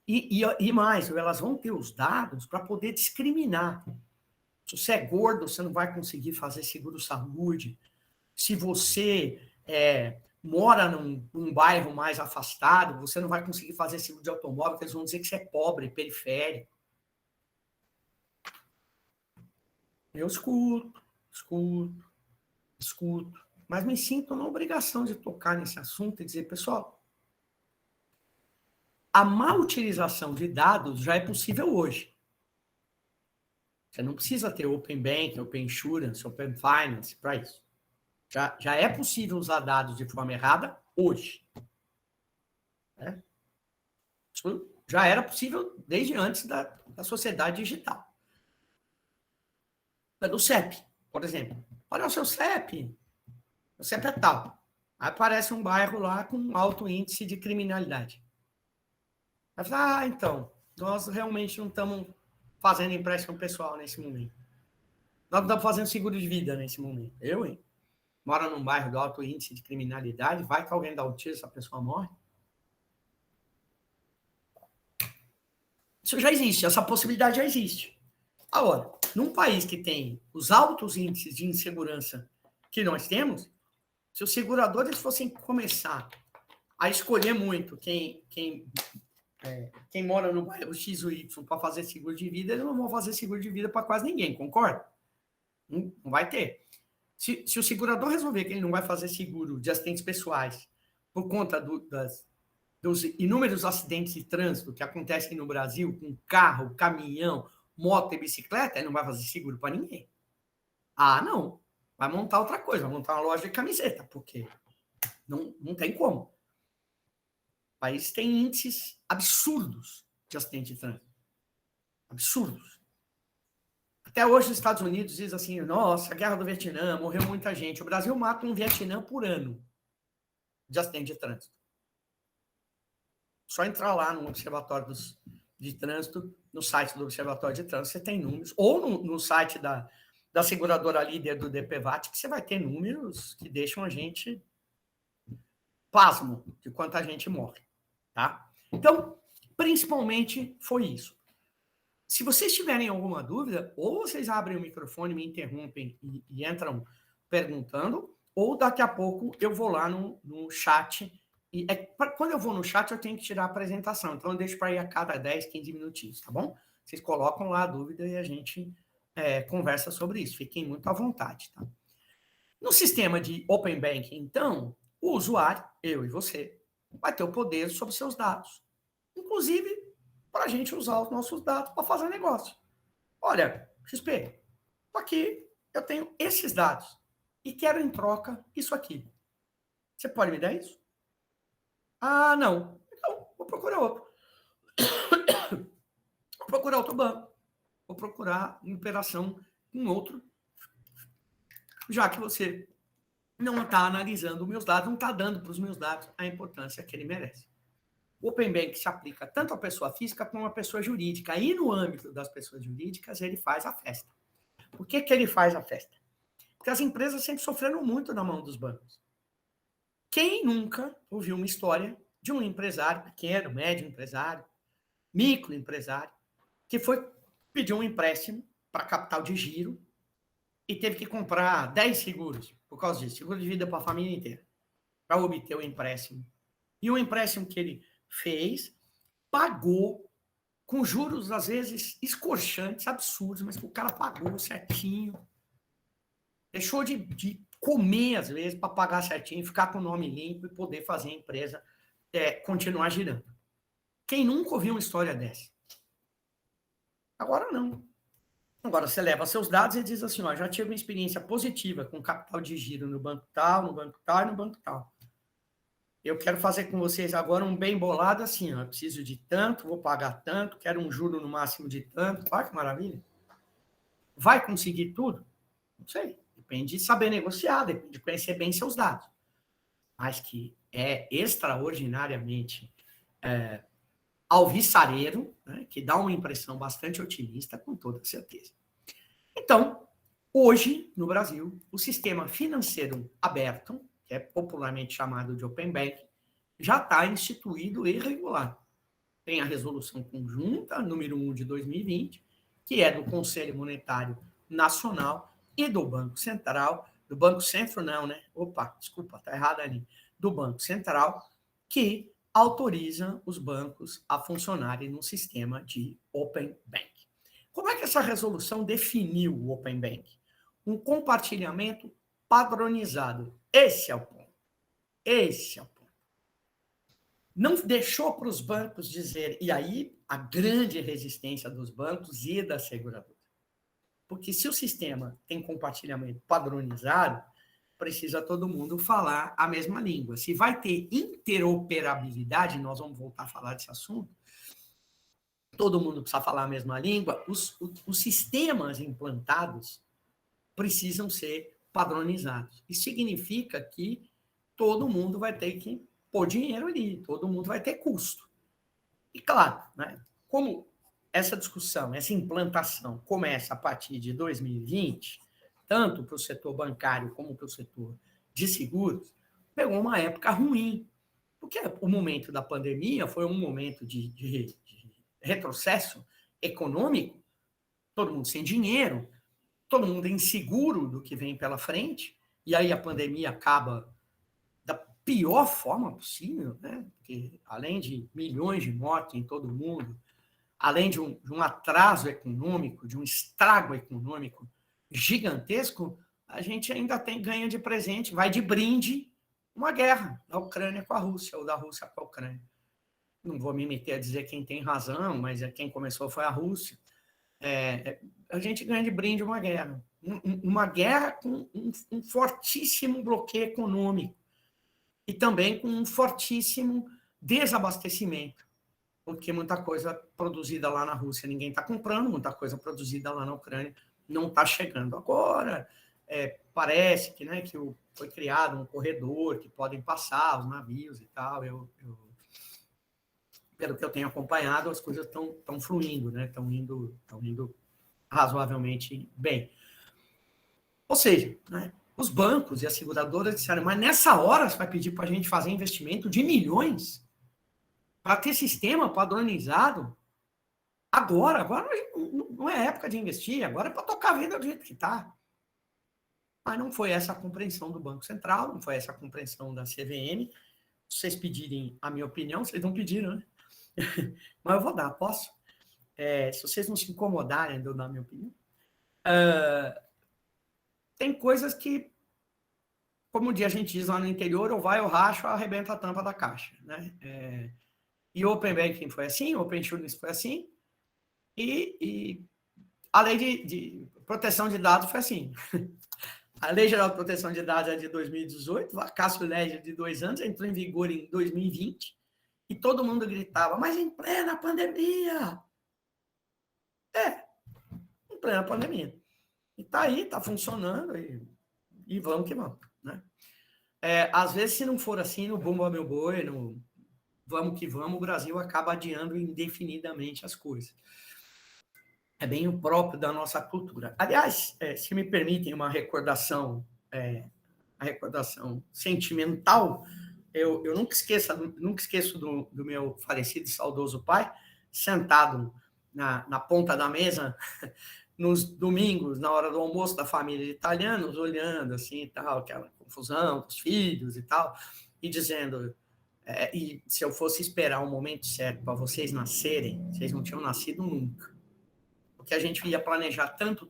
E mais, elas vão ter os dados para poder discriminar. Se você é gordo, você não vai conseguir fazer seguro-saúde. Se você mora num bairro mais afastado, você não vai conseguir fazer seguro de automóvel, porque eles vão dizer que você é pobre, periférico. Eu escuto, mas me sinto na obrigação de tocar nesse assunto e dizer, pessoal, a má utilização de dados já é possível hoje. Você não precisa ter Open Banking, Open Insurance, Open Finance para isso. Já é possível usar dados de forma errada hoje. Né? Isso já era possível desde antes da sociedade digital. Do CEP, por exemplo. Olha o seu CEP. O CEP é tal. Aí aparece um bairro lá com alto índice de criminalidade. Aí fala, então, nós realmente não estamos fazendo empréstimo pessoal nesse momento. Nós não estamos fazendo seguro de vida nesse momento. Eu, hein? Mora num bairro de alto índice de criminalidade, vai que alguém dá um tiro, essa pessoa morre. Isso já existe, essa possibilidade já existe. Agora, num país que tem os altos índices de insegurança que nós temos, se os seguradores fossem começar a escolher muito quem mora no bairro X ou Y para fazer seguro de vida, eles não vão fazer seguro de vida para quase ninguém, concorda? Não vai ter. Se o segurador resolver que ele não vai fazer seguro de acidentes pessoais por conta dos inúmeros acidentes de trânsito que acontecem no Brasil com carro, caminhão, moto e bicicleta, ele não vai fazer seguro para ninguém. Ah, não. Vai montar outra coisa, vai montar uma loja de camiseta, porque não tem como. O país tem índices absurdos de acidente de trânsito. Absurdos. Até hoje os Estados Unidos dizem assim, nossa, a guerra do Vietnã, morreu muita gente. O Brasil mata um Vietnã por ano de acidente de trânsito. Só entrar lá no Observatório de Trânsito, no site do Observatório de Trânsito, você tem números, ou no site da seguradora líder do DPVAT, que você vai ter números que deixam a gente pasmo de quanta gente morre, tá? Então, principalmente foi isso. Se vocês tiverem alguma dúvida, ou vocês abrem o microfone, me interrompem e entram perguntando, ou daqui a pouco eu vou lá no chat. E quando eu vou no chat, eu tenho que tirar a apresentação. Então, eu deixo para ir a cada 10, 15 minutinhos, tá bom? Vocês colocam lá a dúvida e a gente conversa sobre isso. Fiquem muito à vontade, tá? No sistema de Open Banking, então, o usuário, eu e você, vai ter o poder sobre seus dados. Inclusive, para a gente usar os nossos dados para fazer negócio. Olha, XP, aqui eu tenho esses dados e quero em troca isso aqui. Você pode me dar isso? Ah, não. Então, vou procurar outro. Vou procurar outro banco. Vou procurar uma operação com outro, já que você não está analisando os meus dados, não está dando para os meus dados a importância que ele merece. O Open Bank se aplica tanto à pessoa física como à pessoa jurídica. E no âmbito das pessoas jurídicas, ele faz a festa. Por que ele faz a festa? Porque as empresas sempre sofreram muito na mão dos bancos. Quem nunca ouviu uma história de um empresário pequeno, médio empresário, microempresário, que foi pedir um empréstimo para capital de giro e teve que comprar 10 seguros por causa disso, seguro de vida para a família inteira, para obter o empréstimo. E o empréstimo que ele fez, pagou com juros, às vezes, escorchantes, absurdos, mas que o cara pagou certinho. Deixou de comer, às vezes, para pagar certinho, ficar com o nome limpo e poder fazer a empresa continuar girando. Quem nunca ouviu uma história dessa? Agora não. Agora você leva seus dados e diz assim, ó, já tive uma experiência positiva com capital de giro no banco tal, no banco tal e no banco tal. Eu quero fazer com vocês agora um bem bolado assim, ó, eu preciso de tanto, vou pagar tanto, quero um juro no máximo de tanto. Olha que maravilha. Vai conseguir tudo? Não sei. Depende de saber negociar, depende de conhecer bem seus dados. Mas que é extraordinariamente alvissareiro, né, que dá uma impressão bastante otimista, com toda certeza. Então, hoje, no Brasil, o sistema financeiro aberto, que é popularmente chamado de Open Banking, já está instituído e regulado. Tem a resolução conjunta, número 1 de 2020, que é do Conselho Monetário Nacional e do Banco Central, do Banco Centro não, né? Opa, desculpa, tá errado ali. Do Banco Central, que autoriza os bancos a funcionarem no sistema de Open Banking. Como é que essa resolução definiu o Open Banking? Um compartilhamento padronizado. Esse é o ponto. Esse é o ponto. Não deixou para os bancos dizer, e aí a grande resistência dos bancos e da seguradora. Porque se o sistema tem compartilhamento padronizado, precisa todo mundo falar a mesma língua. Se vai ter interoperabilidade, nós vamos voltar a falar desse assunto, todo mundo precisa falar a mesma língua, os sistemas implantados precisam ser padronizados. Isso significa que todo mundo vai ter que pôr dinheiro ali, todo mundo vai ter custo. E claro, né, como essa discussão, essa implantação começa a partir de 2020, tanto para o setor bancário como para o setor de seguros, pegou uma época ruim, porque o momento da pandemia foi um momento de retrocesso econômico, todo mundo sem dinheiro, todo mundo inseguro do que vem pela frente, e aí a pandemia acaba da pior forma possível, né? Porque além de milhões de mortes em todo mundo, além de um atraso econômico, de um estrago econômico gigantesco, a gente ainda ganha de presente, vai de brinde, uma guerra da Ucrânia com a Rússia, ou da Rússia com a Ucrânia. Não vou me meter a dizer quem tem razão, mas quem começou foi a Rússia. A gente ganha de brinde uma guerra. Uma guerra com um fortíssimo bloqueio econômico e também com um fortíssimo desabastecimento, porque muita coisa produzida lá na Rússia ninguém está comprando, muita coisa produzida lá na Ucrânia não está chegando agora. Parece que, né, que foi criado um corredor que podem passar os navios e tal. Pelo que eu tenho acompanhado, as coisas estão fluindo, né? Estão indo razoavelmente bem. Ou seja, né, os bancos e as seguradoras disseram, mas nessa hora você vai pedir para a gente fazer investimento de milhões para ter sistema padronizado? Agora não é época de investir, agora é para tocar a vida do jeito que está. Mas não foi essa a compreensão do Banco Central, não foi essa a compreensão da CVM. Se vocês pedirem a minha opinião, vocês não pediram, né? Mas eu vou dar, posso? Se vocês não se incomodarem de eu dar a minha opinião. Tem coisas que, como um dia a gente diz lá no interior, ou vai ou racha ou arrebenta a tampa da caixa, né? E o Open Banking foi assim, o Open Insurance foi assim, e a lei de proteção de dados foi assim. A Lei Geral de Proteção de Dados é de 2018, o vacatio legis de 2 anos, entrou em vigor em 2020, e todo mundo gritava, mas em plena pandemia. Em plena pandemia. E está aí, está funcionando, e vamos que vamos, né? Às vezes, se não for assim, no bumba meu boi, no vamos que vamos, o Brasil acaba adiando indefinidamente as coisas. É bem o próprio da nossa cultura. Aliás, se me permitem uma recordação, a recordação sentimental, eu nunca esqueço do meu falecido e saudoso pai, sentado na ponta da mesa, nos domingos, na hora do almoço da família de italianos, olhando assim e tal, aquela confusão com os filhos e tal, e dizendo, e se eu fosse esperar o momento certo para vocês nascerem, vocês não tinham nascido nunca. Porque a gente ia planejar tanto,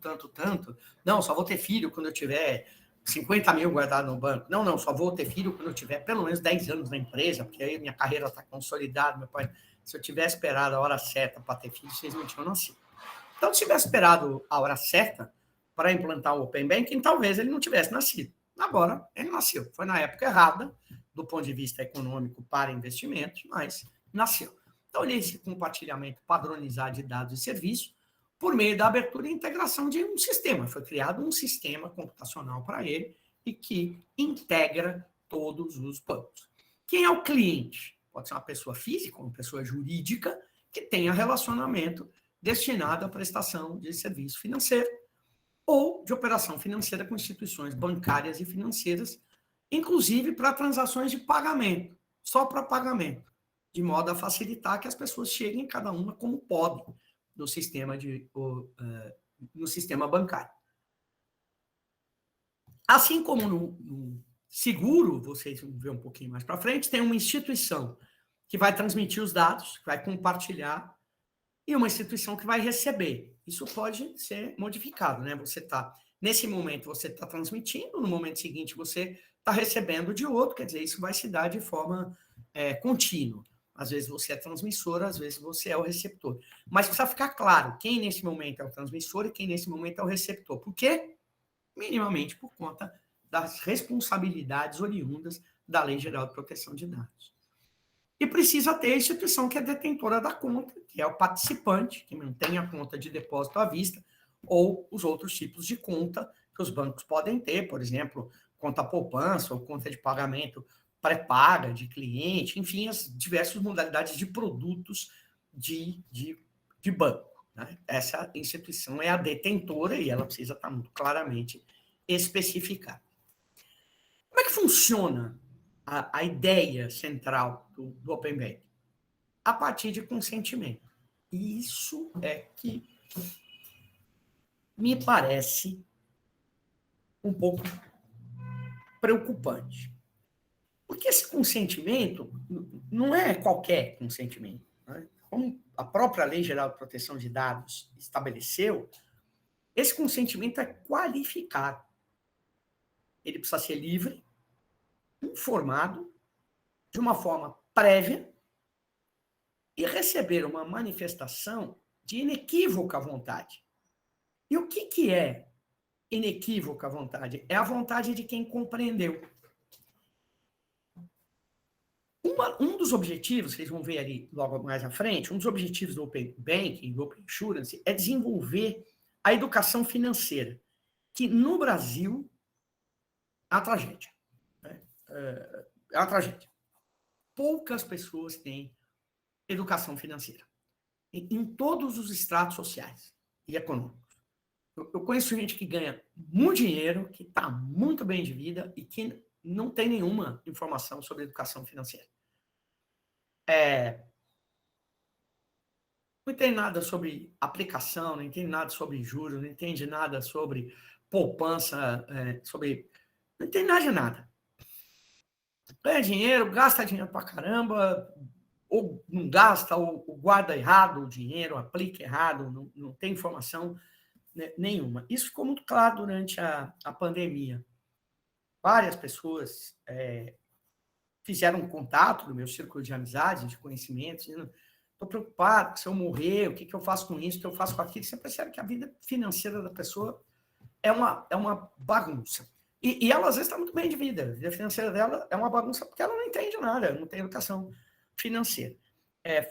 não, só vou ter filho quando eu tiver 50 mil guardado no banco. Não, só vou ter filho quando eu tiver pelo menos 10 anos na empresa, porque aí minha carreira está consolidada, meu pai. Se eu tivesse esperado a hora certa para ter filho, vocês não tinham nascido. Então, se tivesse esperado a hora certa para implantar o Open Banking, talvez ele não tivesse nascido. Agora, ele nasceu. Foi na época errada, do ponto de vista econômico para investimentos, mas nasceu. Então, esse compartilhamento padronizado de dados e serviços por meio da abertura e integração de um sistema. Foi criado um sistema computacional para ele e que integra todos os bancos. Quem é o cliente? Pode ser uma pessoa física, uma pessoa jurídica, que tenha relacionamento destinado à prestação de serviço financeiro ou de operação financeira com instituições bancárias e financeiras, inclusive para transações de pagamento, só para pagamento, de modo a facilitar que as pessoas cheguem cada uma como podem no sistema bancário. Assim como no seguro, vocês vão ver um pouquinho mais para frente, tem uma instituição que vai transmitir os dados, que vai compartilhar, e uma instituição que vai receber. Isso pode ser modificado, né? Nesse momento, você está transmitindo, no momento seguinte, você está recebendo de outro, quer dizer, isso vai se dar de forma contínua. Às vezes você é transmissor, às vezes você é o receptor. Mas precisa ficar claro quem nesse momento é o transmissor e quem nesse momento é o receptor. Por quê? Minimamente por conta das responsabilidades oriundas da Lei Geral de Proteção de Dados. E precisa ter a instituição que é detentora da conta, que é o participante, que mantém a conta de depósito à vista, ou os outros tipos de conta que os bancos podem ter, por exemplo, conta poupança ou conta de pagamento pré-paga de cliente, enfim, as diversas modalidades de produtos de banco. Né? Essa instituição é a detentora e ela precisa estar muito claramente especificada. Como é que funciona a ideia central do Open Banking? A partir de consentimento. E isso é que me parece um pouco preocupante. Porque esse consentimento não é qualquer consentimento. Né? Como a própria Lei Geral de Proteção de Dados estabeleceu, esse consentimento é qualificado. Ele precisa ser livre, informado, de uma forma prévia, e receber uma manifestação de inequívoca vontade. E o que é inequívoca vontade? É a vontade de quem compreendeu. Um dos objetivos, vocês vão ver ali logo mais à frente, um dos objetivos do Open Banking, do Open Insurance, é desenvolver a educação financeira, que no Brasil é uma tragédia. Né? É uma tragédia. Poucas pessoas têm educação financeira, em todos os estratos sociais e econômicos. Eu conheço gente que ganha muito dinheiro, que está muito bem de vida e que não tem nenhuma informação sobre educação financeira. Não entende nada sobre aplicação, não entende nada sobre juros, não entende nada sobre poupança, não entende nada de nada. Ganha dinheiro, gasta dinheiro pra caramba, ou não gasta, ou guarda errado o dinheiro, aplica errado, não tem informação nenhuma. Isso ficou muito claro durante a pandemia. Várias pessoas fizeram um contato no meu círculo de amizades, de conhecimentos, dizendo: estou preocupado, se eu morrer, o que eu faço com isso, o que eu faço com aquilo. Você percebe que a vida financeira da pessoa é uma bagunça. E ela, às vezes, está muito bem de vida. A vida financeira dela é uma bagunça porque ela não entende nada, não tem educação financeira.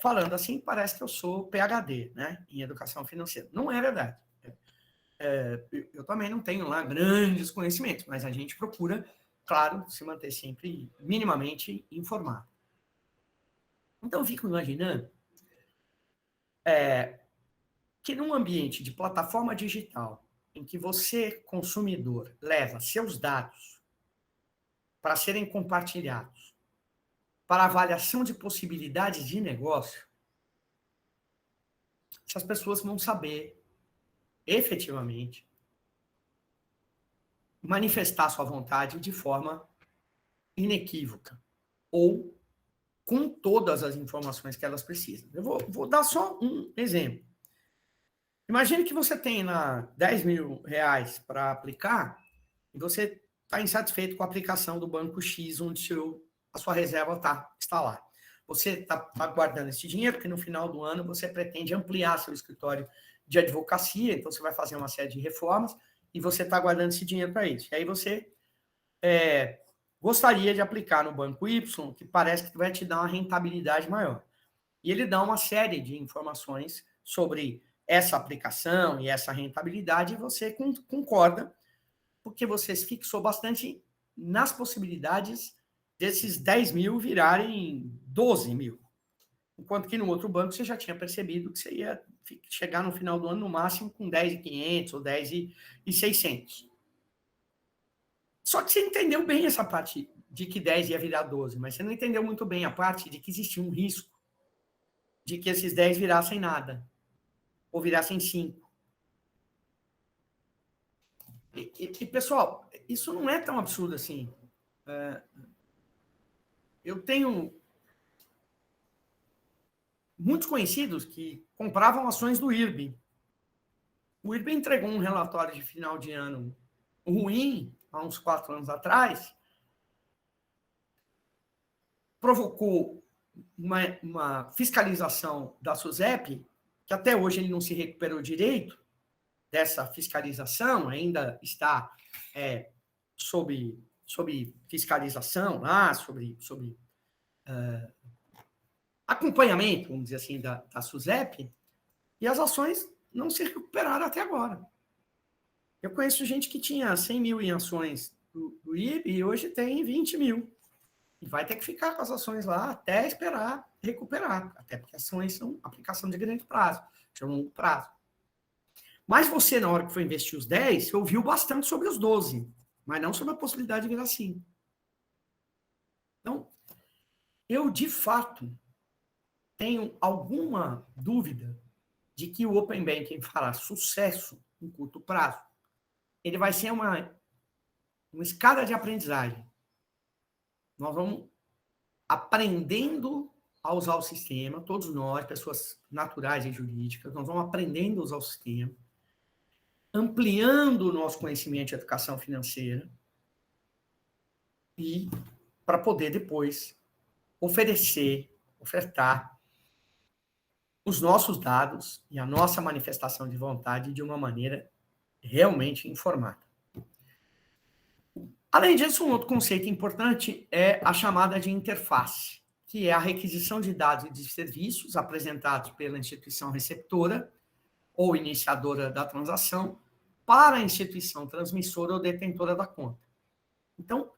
Falando assim, parece que eu sou PhD, né, em educação financeira. Não é verdade. Eu também não tenho lá grandes conhecimentos, mas a gente procura, claro, se manter sempre minimamente informado. Então, eu fico imaginando que num ambiente de plataforma digital, em que você, consumidor, leva seus dados para serem compartilhados para avaliação de possibilidades de negócio, essas pessoas vão saber, efetivamente, manifestar sua vontade de forma inequívoca ou com todas as informações que elas precisam. Eu vou dar só um exemplo. Imagine que você tem lá 10 mil reais para aplicar e você está insatisfeito com a aplicação do banco X, onde a sua reserva está lá. Você está guardando esse dinheiro, porque no final do ano você pretende ampliar seu escritório de advocacia, então você vai fazer uma série de reformas e você está guardando esse dinheiro para isso. E aí você gostaria de aplicar no banco Y, que parece que vai te dar uma rentabilidade maior. E ele dá uma série de informações sobre essa aplicação e essa rentabilidade, e você concorda, porque você se fixou bastante nas possibilidades desses 10 mil virarem 12 mil. Enquanto que no outro banco você já tinha percebido que você ia chegar no final do ano no máximo com 10.500 ou 10.600. Só que você entendeu bem essa parte de que 10 ia virar 12, mas você não entendeu muito bem a parte de que existia um risco de que esses 10 virassem nada, ou virassem 5. E, pessoal, isso não é tão absurdo assim. Eu tenho muitos conhecidos que compravam ações do IRB. O IRB entregou um relatório de final de ano ruim, há uns 4 anos atrás, provocou uma fiscalização da SUSEP, que até hoje ele não se recuperou direito dessa fiscalização, ainda está sob fiscalização lá, sob acompanhamento, vamos dizer assim, da SUSEP, e as ações não se recuperaram até agora. Eu conheço gente que tinha 100 mil em ações do IRB e hoje tem 20 mil. E vai ter que ficar com as ações lá até esperar recuperar, até porque ações são aplicação de grande prazo, de longo prazo. Mas você, na hora que foi investir os 10, você ouviu bastante sobre os 12, mas não sobre a possibilidade de virar 5. Então, eu, de fato, tenho alguma dúvida de que o Open Banking fará sucesso em curto prazo. Ele vai ser uma escada de aprendizagem. Nós vamos aprendendo a usar o sistema, todos nós, pessoas naturais e jurídicas, nós vamos aprendendo a usar o sistema, ampliando o nosso conhecimento de educação financeira e para poder depois ofertar os nossos dados e a nossa manifestação de vontade de uma maneira realmente informada. Além disso, um outro conceito importante é a chamada de interface, que é a requisição de dados e de serviços apresentados pela instituição receptora ou iniciadora da transação para a instituição transmissora ou detentora da conta. Então,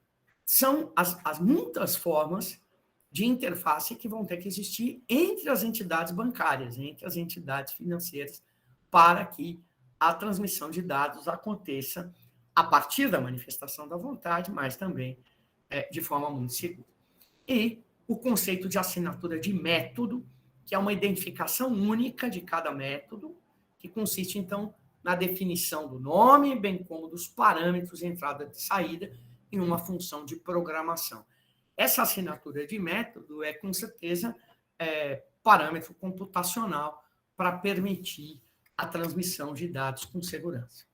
são as muitas formas de interface que vão ter que existir entre as entidades bancárias, entre as entidades financeiras, para que a transmissão de dados aconteça a partir da manifestação da vontade, mas também de forma muito segura. E o conceito de assinatura de método, que é uma identificação única de cada método, que consiste, então, na definição do nome, bem como dos parâmetros de entrada e saída em uma função de programação. Essa assinatura de método é, com certeza, parâmetro computacional para permitir a transmissão de dados com segurança.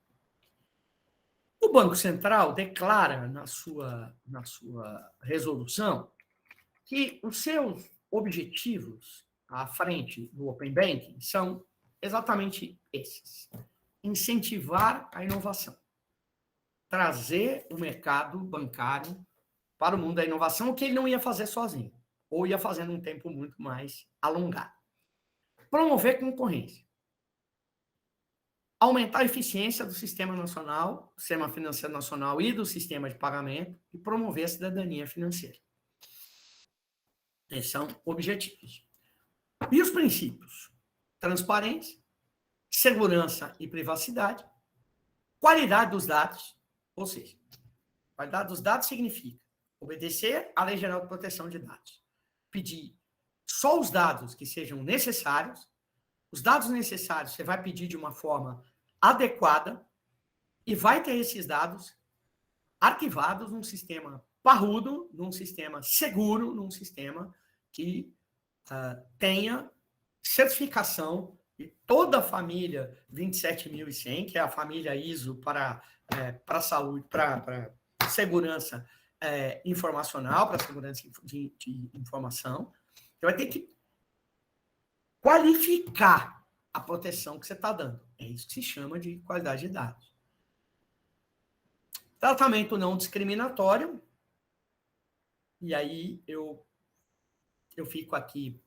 O Banco Central declara na sua resolução que os seus objetivos à frente do Open Banking são exatamente esses: incentivar a inovação, trazer o mercado bancário para o mundo da inovação, o que ele não ia fazer sozinho, ou ia fazer num tempo muito mais alongado. Promover concorrência, aumentar a eficiência do sistema nacional, do sistema financeiro nacional e do sistema de pagamento, e promover a cidadania financeira. Esses são objetivos. E os princípios? Transparência, segurança e privacidade, qualidade dos dados, ou seja, qualidade dos dados significa obedecer à Lei Geral de Proteção de Dados, pedir só os dados que sejam necessários, os dados necessários você vai pedir de uma forma adequada e vai ter esses dados arquivados num sistema parrudo, num sistema seguro, num sistema que tenha certificação de toda a família 27100, que é a família ISO para saúde, para segurança informacional, para segurança de informação. Você vai ter que qualificar a proteção que você está dando. É isso que se chama de qualidade de dados. Tratamento não discriminatório. E aí eu fico aqui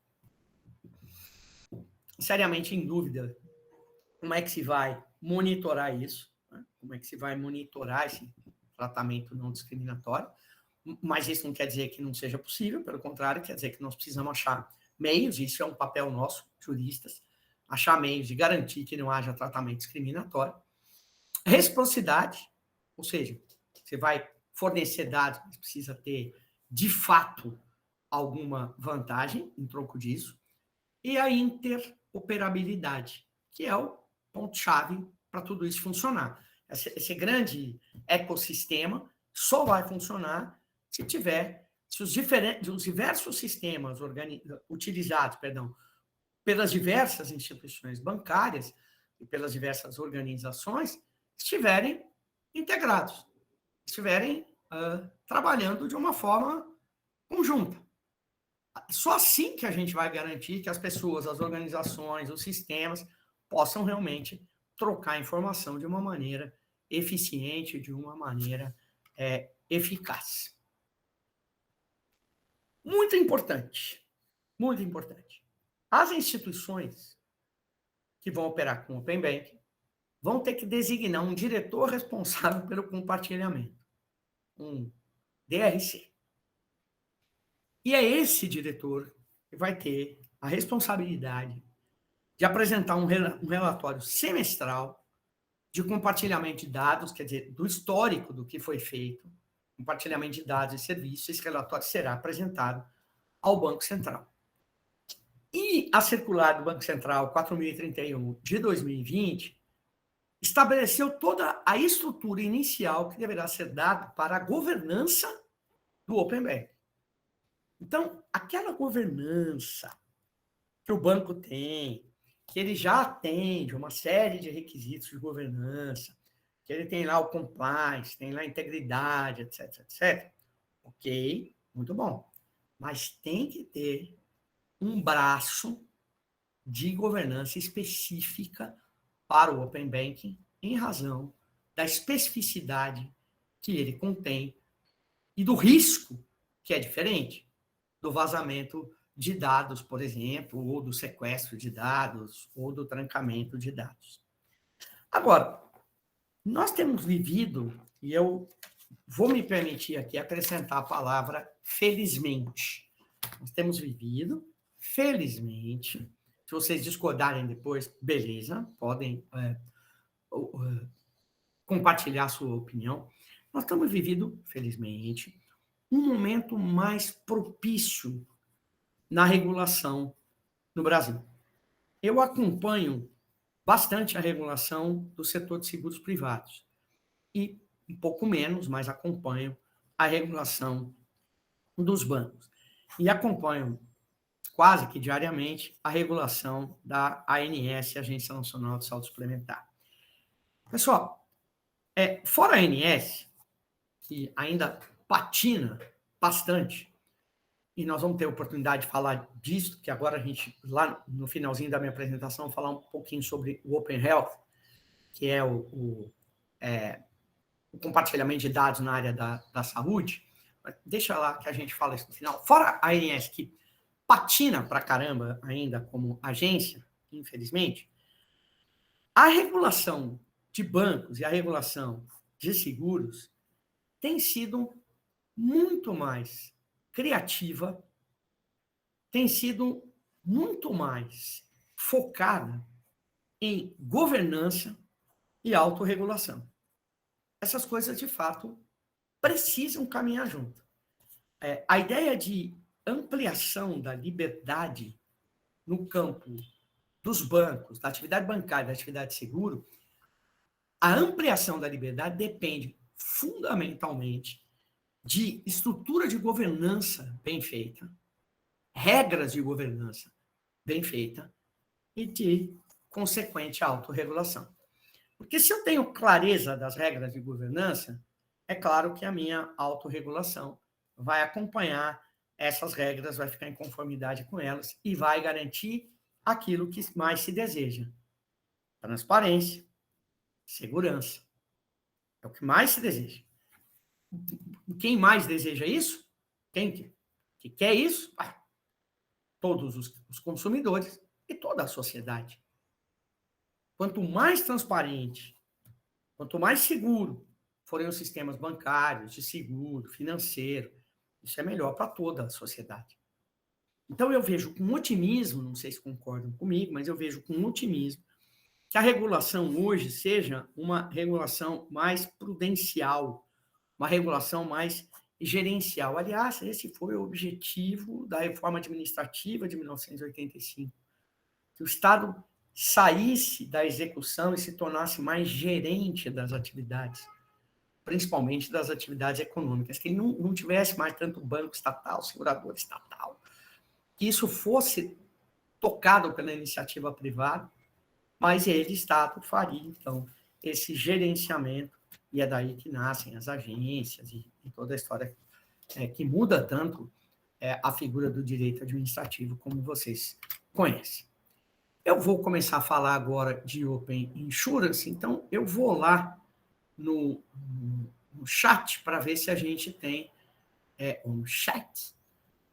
seriamente em dúvida como é que se vai monitorar isso, né? Como é que se vai monitorar esse tratamento não discriminatório. Mas isso não quer dizer que não seja possível, pelo contrário, quer dizer que nós precisamos achar meios, isso é um papel nosso, juristas, achar meios de garantir que não haja tratamento discriminatório. Reciprocidade, ou seja, você vai fornecer dados, mas precisa ter, de fato, alguma vantagem em troco disso. E a interoperabilidade, que é o ponto-chave para tudo isso funcionar. Esse grande ecossistema só vai funcionar se os diversos sistemas utilizados, pelas diversas instituições bancárias e pelas diversas organizações estiverem integrados, estiverem trabalhando de uma forma conjunta. Só assim que a gente vai garantir que as pessoas, as organizações, os sistemas possam realmente trocar informação de uma maneira eficiente, de uma maneira eficaz. Muito importante, muito importante. As instituições que vão operar com o Open Banking vão ter que designar um diretor responsável pelo compartilhamento, um DRC. E é esse diretor que vai ter a responsabilidade de apresentar um relatório semestral de compartilhamento de dados, quer dizer, do histórico do que foi feito, compartilhamento de dados e serviços. Esse relatório será apresentado ao Banco Central. E a circular do Banco Central 4031 de 2020 estabeleceu toda a estrutura inicial que deverá ser dada para a governança do Open Banking. Então, aquela governança que o banco tem, que ele já atende uma série de requisitos de governança, que ele tem lá o compliance, tem lá a integridade, etc, etc. Ok, muito bom. Mas tem que ter um braço de governança específica para o Open Banking, em razão da especificidade que ele contém e do risco, que é diferente, do vazamento de dados, por exemplo, ou do sequestro de dados, ou do trancamento de dados. Agora, nós temos vivido, e eu vou me permitir aqui acrescentar a palavra felizmente. Nós temos vivido, felizmente, se vocês discordarem depois, beleza, podem compartilhar a sua opinião. Nós estamos vivendo, felizmente, um momento mais propício na regulação no Brasil. Eu acompanho bastante a regulação do setor de seguros privados e um pouco menos, mas acompanho a regulação dos bancos. E acompanho quase que diariamente a regulação da ANS, Agência Nacional de Saúde Suplementar. Pessoal, fora a ANS, que ainda patina bastante, e nós vamos ter oportunidade de falar disso, que agora a gente, lá no finalzinho da minha apresentação, falar um pouquinho sobre o Open Health, que é o compartilhamento de dados na área da saúde. Deixa lá que a gente fala isso no final. Fora a ANS, que patina pra caramba ainda como agência, infelizmente, a regulação de bancos e a regulação de seguros tem sido muito mais criativa, tem sido muito mais focada em governança e autorregulação. Essas coisas, de fato, precisam caminhar junto. A ideia de ampliação da liberdade no campo dos bancos, da atividade bancária, da atividade de seguro, a ampliação da liberdade depende fundamentalmente de estrutura de governança bem feita, regras de governança bem feita e de consequente autorregulação. Porque se eu tenho clareza das regras de governança, é claro que a minha autorregulação vai acompanhar essas regras, vai ficar em conformidade com elas e vai garantir aquilo que mais se deseja. Transparência, segurança. É o que mais se deseja. Quem mais deseja isso? Quem que quer isso? Todos os consumidores e toda a sociedade. Quanto mais transparente, quanto mais seguro forem os sistemas bancários, de seguro, financeiro, isso é melhor para toda a sociedade. Então, eu vejo com otimismo, não sei se concordam comigo, mas eu vejo com otimismo que a regulação hoje seja uma regulação mais prudencial, uma regulação mais gerencial. Aliás, esse foi o objetivo da reforma administrativa de 1985, que o Estado saísse da execução e se tornasse mais gerente das atividades, principalmente das atividades econômicas, que ele não tivesse mais tanto banco estatal, segurador estatal, que isso fosse tocado pela iniciativa privada, mas ele, Estado, faria, então, esse gerenciamento, e é daí que nascem as agências e toda a história que muda tanto a figura do direito administrativo, como vocês conhecem. Eu vou começar a falar agora de Open Insurance, então eu vou lá no chat para ver se a gente tem um chat,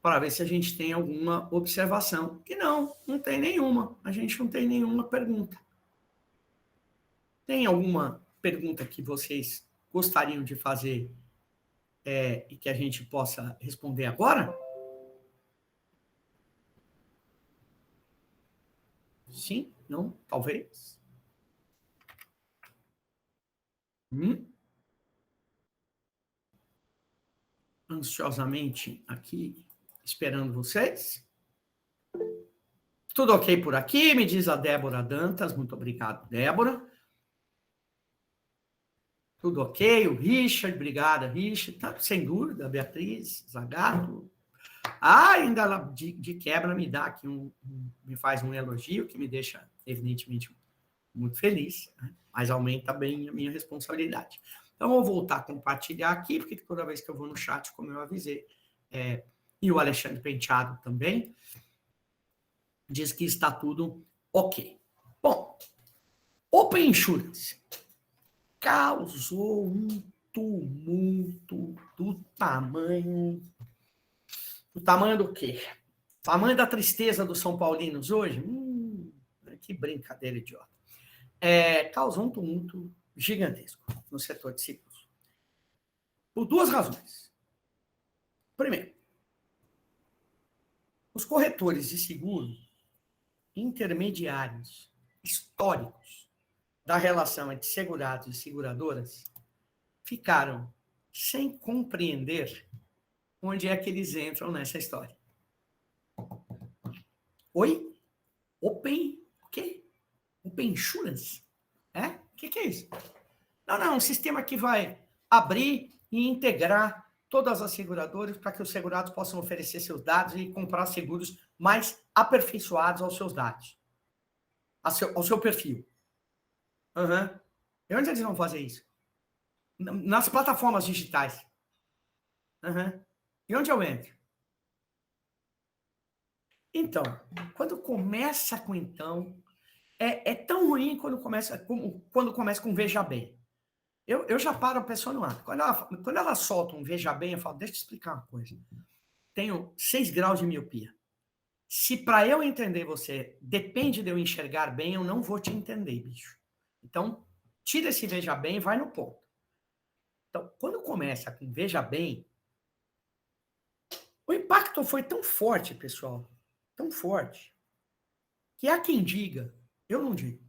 para ver se a gente tem alguma observação. E não tem nenhuma. A gente não tem nenhuma pergunta. Tem alguma pergunta que vocês gostariam de fazer e que a gente possa responder agora? Sim? Não? Talvez? Ansiosamente aqui, esperando vocês. Tudo ok por aqui? Me diz a Débora Dantas. Muito obrigado, Débora. Tudo ok? O Richard, obrigada, Richard. Tá, sem dúvida, Beatriz, Zagato. Ainda ela, de quebra, me dá aqui me faz um elogio que me deixa, evidentemente, muito feliz, né? Mas aumenta bem a minha responsabilidade. Então, eu vou voltar a compartilhar aqui, porque toda vez que eu vou no chat, como eu avisei, e o Alexandre Penteado também, diz que está tudo ok. Bom, Open Insurance causou um tumulto do tamanho do quê? Tamanho da tristeza dos São Paulinos hoje? Que brincadeira idiota. Causou um tumulto gigantesco no setor de seguros. Por duas razões. Primeiro, os corretores de seguro, intermediários, históricos da relação entre segurados e seguradoras, ficaram sem compreender onde é que eles entram nessa história. Oi? Open... O quê? Open Insurance? O que é isso? Não, um sistema que vai abrir e integrar todas as seguradoras para que os segurados possam oferecer seus dados e comprar seguros mais aperfeiçoados aos seus dados, ao seu perfil. Uhum. E onde eles vão fazer isso? Nas plataformas digitais. Uhum. E onde eu entro? Então, quando começa com então, é tão ruim quando começa com veja bem. Eu já paro a pessoa no ar. Quando ela solta um veja bem, eu falo, deixa eu te explicar uma coisa. Tenho 6 graus de miopia. Se para eu entender você depende de eu enxergar bem, eu não vou te entender, bicho. Então, tira esse veja bem e vai no ponto. Então, quando começa com veja bem, o impacto foi tão forte, pessoal, tão forte, que há quem diga, eu não digo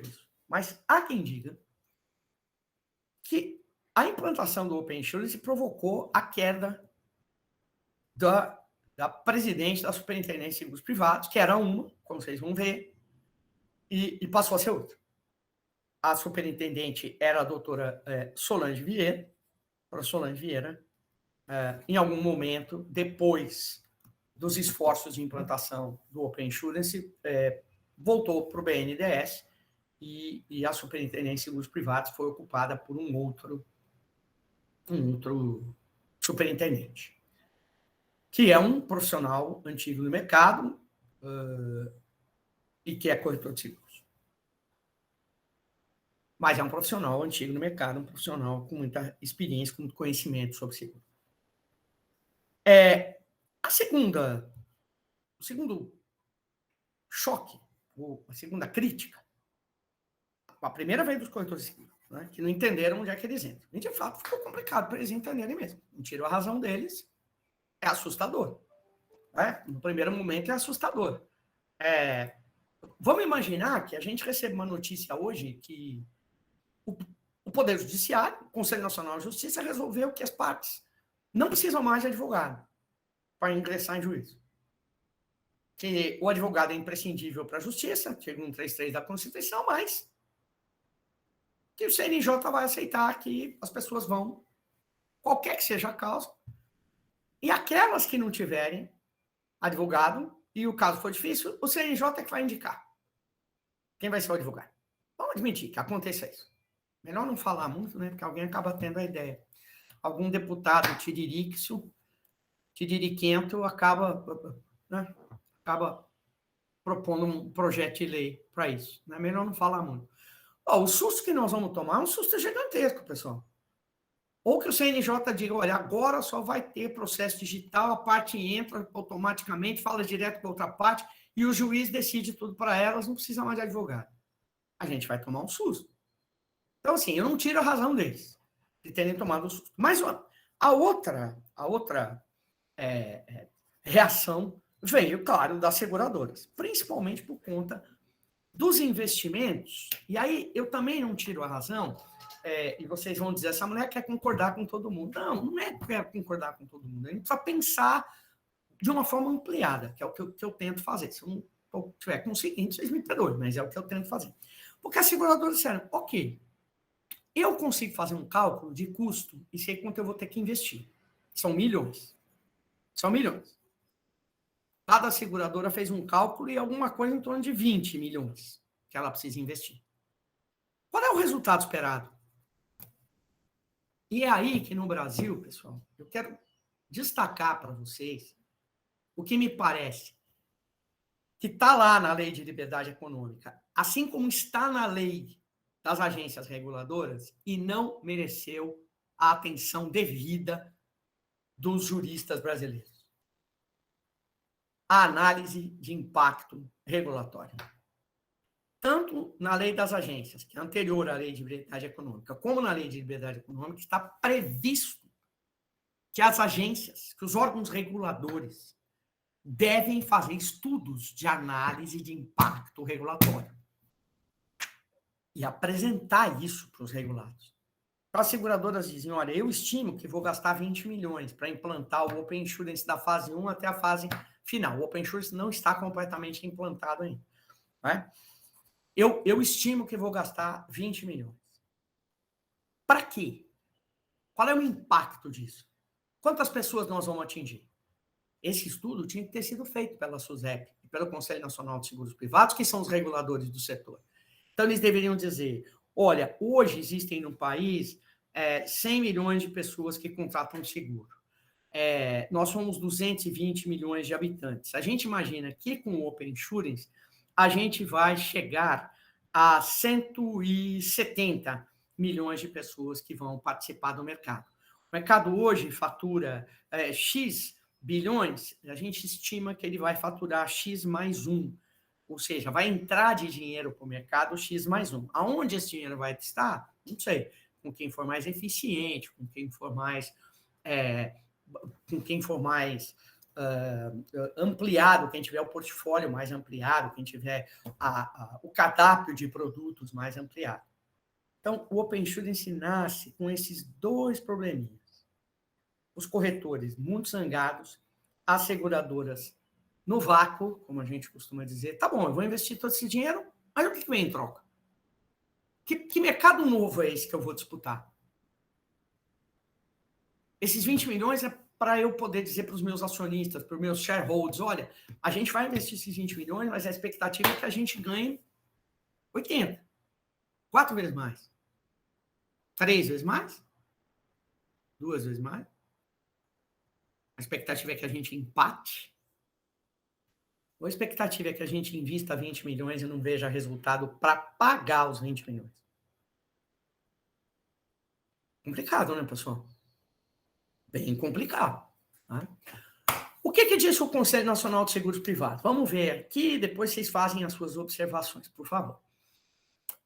isso, mas há quem diga que a implantação do Open Insurance provocou a queda da presidente da Superintendência de Seguros Privados, que era uma, como vocês vão ver, e passou a ser outra. A superintendente era a doutora Solange Vieira, em algum momento, depois dos esforços de implantação do Open Insurance, voltou para o BNDES e a Superintendência de Seguros Privados foi ocupada por um outro superintendente, que é um profissional antigo no mercado e que é corretor de seguros. Mas é um profissional antigo no mercado, um profissional com muita experiência, com muito conhecimento sobre seguro. O segundo choque, ou a segunda crítica, a primeira vez dos corretores de seguro, né, que não entenderam onde é que eles entram. E, de fato, ficou complicado para eles entenderem mesmo. Não tiram a razão deles, é assustador. No primeiro momento é assustador. Vamos imaginar que a gente recebe uma notícia hoje que o Poder Judiciário, o Conselho Nacional de Justiça, resolveu que as partes não precisam mais de advogado para ingressar em juízo. Que o advogado é imprescindível para a justiça, artigo 133 da Constituição, mas que o CNJ vai aceitar que as pessoas vão, qualquer que seja a causa, e aquelas que não tiverem advogado, e o caso for difícil, o CNJ é que vai indicar quem vai ser o advogado. Vamos admitir que aconteça isso. Melhor não falar muito, né? Porque alguém acaba tendo a ideia. Algum deputado tiririquento acaba propondo um projeto de lei para isso. É melhor não falar muito. O susto que nós vamos tomar é um susto gigantesco, pessoal. Ou que o CNJ diga, olha, agora só vai ter processo digital, a parte entra automaticamente, fala direto com a outra parte, e o juiz decide tudo para elas, não precisa mais de advogado. A gente vai tomar um susto. Então, assim, eu não tiro a razão deles, de terem tomado um susto. Mas a outra reação veio, claro, das seguradoras, principalmente por conta dos investimentos. E aí eu também não tiro a razão, e vocês vão dizer, essa mulher quer concordar com todo mundo. Não é que quer concordar com todo mundo. A gente precisa pensar de uma forma ampliada, que é o que eu tento fazer. Se eu não estiver conseguindo, vocês me perdoem, mas é o que eu tento fazer. Porque as seguradoras disseram, ok, eu consigo fazer um cálculo de custo e sei quanto eu vou ter que investir. São milhões. Cada seguradora fez um cálculo e alguma coisa em torno de 20 milhões que ela precisa investir. Qual é o resultado esperado? E é aí que no Brasil, pessoal, eu quero destacar para vocês o que me parece que está lá na Lei de Liberdade Econômica, assim como está na lei das agências reguladoras, e não mereceu a atenção devida dos juristas brasileiros. a análise de impacto regulatório. Tanto na lei das agências, que é anterior à lei de liberdade econômica, como na lei de liberdade econômica, está previsto que as agências, que os órgãos reguladores devem fazer estudos de análise de impacto regulatório e apresentar isso para os regulados. Então, as seguradoras dizem, olha, eu estimo que vou gastar 20 milhões para implantar o Open Insurance da fase 1 até a fase final. O Open Insurance não está completamente implantado ainda. Né? Eu estimo que vou gastar 20 milhões. Para quê? Qual é o impacto disso? Quantas pessoas nós vamos atingir? Esse estudo tinha que ter sido feito pela SUSEP e pelo Conselho Nacional de Seguros Privados, que são os reguladores do setor. Então, eles deveriam dizer, olha, hoje existem no país 100 milhões de pessoas que contratam seguro. Nós somos 220 milhões de habitantes. A gente imagina que com o Open Insurance, a gente vai chegar a 170 milhões de pessoas que vão participar do mercado. O mercado hoje fatura X bilhões, a gente estima que ele vai faturar X mais 1. Ou seja, vai entrar de dinheiro para o mercado X mais 1. Aonde esse dinheiro vai estar? Não sei. Com quem for mais eficiente, com quem for mais ampliado, quem tiver o portfólio mais ampliado, quem tiver o cardápio de produtos mais ampliado. Então, o Open Insurance nasce com esses dois probleminhas. Os corretores muito zangados, as seguradoras no vácuo, como a gente costuma dizer, tá bom, eu vou investir todo esse dinheiro, mas o que vem em troca? Que mercado novo é esse que eu vou disputar? Esses 20 milhões é para eu poder dizer para os meus acionistas, para os meus shareholders, olha, a gente vai investir esses 20 milhões, mas a expectativa é que a gente ganhe 80. 4 vezes mais. 3 vezes mais. 2 vezes mais. A expectativa é que a gente empate. Ou a expectativa é que a gente invista 20 milhões e não veja resultado para pagar os 20 milhões. Complicado, né, pessoal? Bem complicado. Né? O que disse o Conselho Nacional de Seguros Privados? Vamos ver aqui, depois vocês fazem as suas observações, por favor.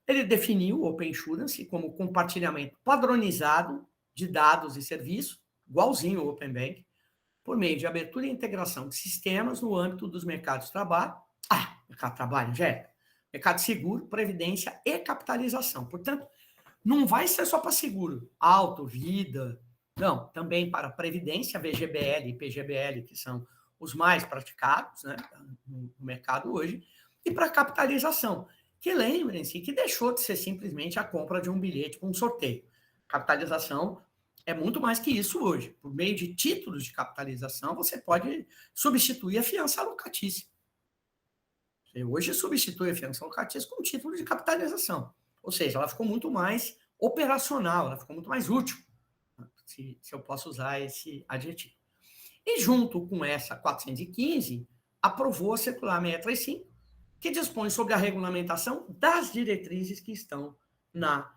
Ele definiu o Open Insurance como compartilhamento padronizado de dados e serviços, igualzinho ao Open Bank, por meio de abertura e integração de sistemas no âmbito dos mercados de trabalho, mercado de trabalho, mercado de seguro, previdência e capitalização. Portanto, não vai ser só para seguro, auto, vida, não, também para previdência, VGBL e PGBL, que são os mais praticados, né, no mercado hoje, e para capitalização, que lembrem-se que deixou de ser simplesmente a compra de um bilhete com um sorteio. Capitalização é muito mais que isso hoje. Por meio de títulos de capitalização, você pode substituir a fiança locatícia. Você hoje substitui a fiança locatícia com título de capitalização. Ou seja, ela ficou muito mais operacional, ela ficou muito mais útil, se eu posso usar esse adjetivo. E junto com essa 415, aprovou a circular 635, que dispõe sobre a regulamentação das diretrizes que estão na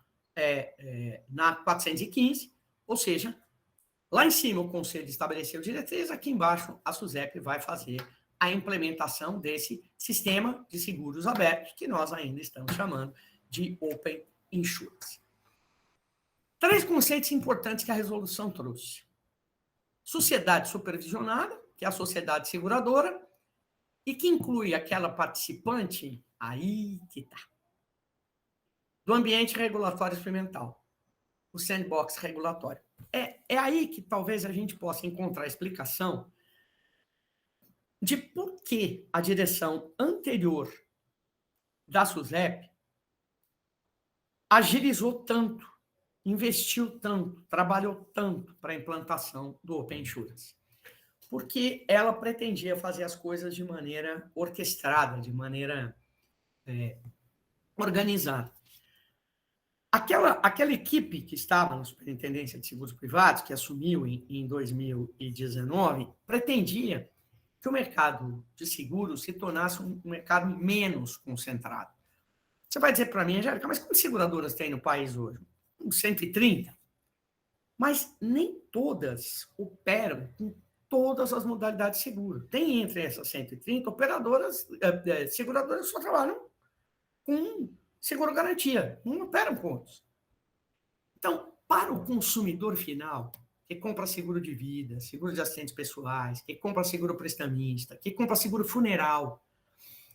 415, ou seja, lá em cima o Conselho estabeleceu diretrizes, aqui embaixo a SUSEP vai fazer a implementação desse sistema de seguros abertos, que nós ainda estamos chamando de Open Insurance. 3 conceitos importantes que a resolução trouxe. Sociedade supervisionada, que é a sociedade seguradora, e que inclui aquela participante, aí que está, do ambiente regulatório experimental, o sandbox regulatório. É aí que talvez a gente possa encontrar a explicação de por que a direção anterior da SUSEP agilizou tanto, investiu tanto, trabalhou tanto para a implantação do Open Insurance. Porque ela pretendia fazer as coisas de maneira orquestrada, de maneira organizada. Aquela equipe que estava na Superintendência de Seguros Privados, que assumiu em 2019, pretendia que o mercado de seguros se tornasse um mercado menos concentrado. Você vai dizer para mim, Angélica, mas quantas seguradoras tem no país hoje? 130. Mas nem todas operam com todas as modalidades de seguro. Tem entre essas 130 operadoras, seguradoras que só trabalham com seguro garantia, não operam com outros. Então, para o consumidor final, que compra seguro de vida, seguro de acidentes pessoais, que compra seguro prestamista, que compra seguro funeral,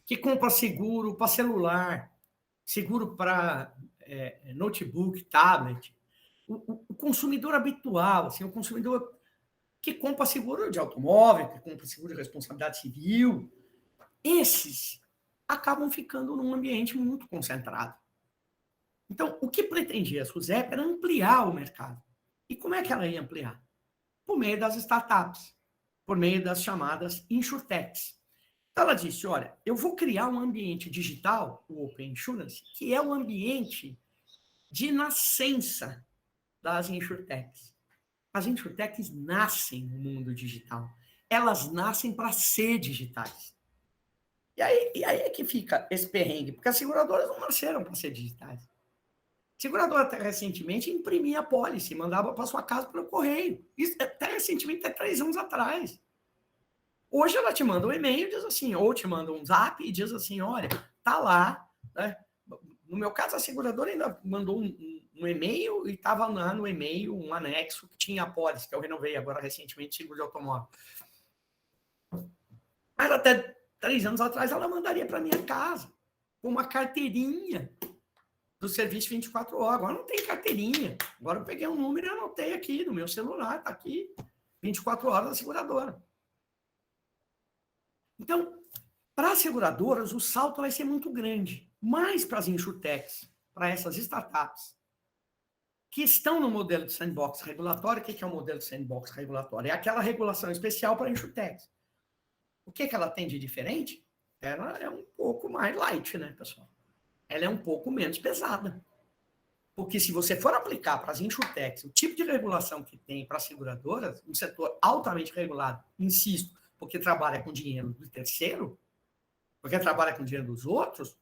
que compra seguro para celular, seguro para notebook, tablet, o consumidor habitual, assim, o consumidor que compra seguro de automóvel, que compra seguro de responsabilidade civil, esses acabam ficando num ambiente muito concentrado. Então, o que pretendia a SUSEP era ampliar o mercado. E como é que ela ia ampliar? Por meio das startups, por meio das chamadas insurtechs. Então, ela disse, olha, eu vou criar um ambiente digital, o Open Insurance, que é o ambiente de nascença das insurtechs. As insurtechs nascem no mundo digital. Elas nascem para ser digitais. E aí é que fica esse perrengue, porque as seguradoras não nasceram para ser digitais. A seguradora, até recentemente, imprimia a pólice, mandava para sua casa pelo correio. Isso, até recentemente, até 3 anos atrás. Hoje ela te manda um e-mail, diz assim, ou te manda um zap e diz assim, olha, tá lá, né? No meu caso, a seguradora ainda mandou um e-mail e estava lá no e-mail um anexo que tinha a pólice, que eu renovei agora recentemente, seguro de automóvel. Mas até 3 anos atrás ela mandaria para minha casa, com uma carteirinha do serviço 24 horas. Agora não tem carteirinha. Agora eu peguei um número e anotei aqui no meu celular, está aqui, 24 horas da seguradora. Então, para as seguradoras, o salto vai ser muito grande. Mas para as insurtechs, para essas startups, que estão no modelo de sandbox regulatório, o que é o modelo de sandbox regulatório? É aquela regulação especial para insurtechs. O que ela tem de diferente? Ela é um pouco mais light, né, pessoal? Ela é um pouco menos pesada. Porque se você for aplicar para as insurtechs o tipo de regulação que tem para as seguradoras, um setor altamente regulado, insisto, porque trabalha com dinheiro do terceiro, porque trabalha com dinheiro dos outros,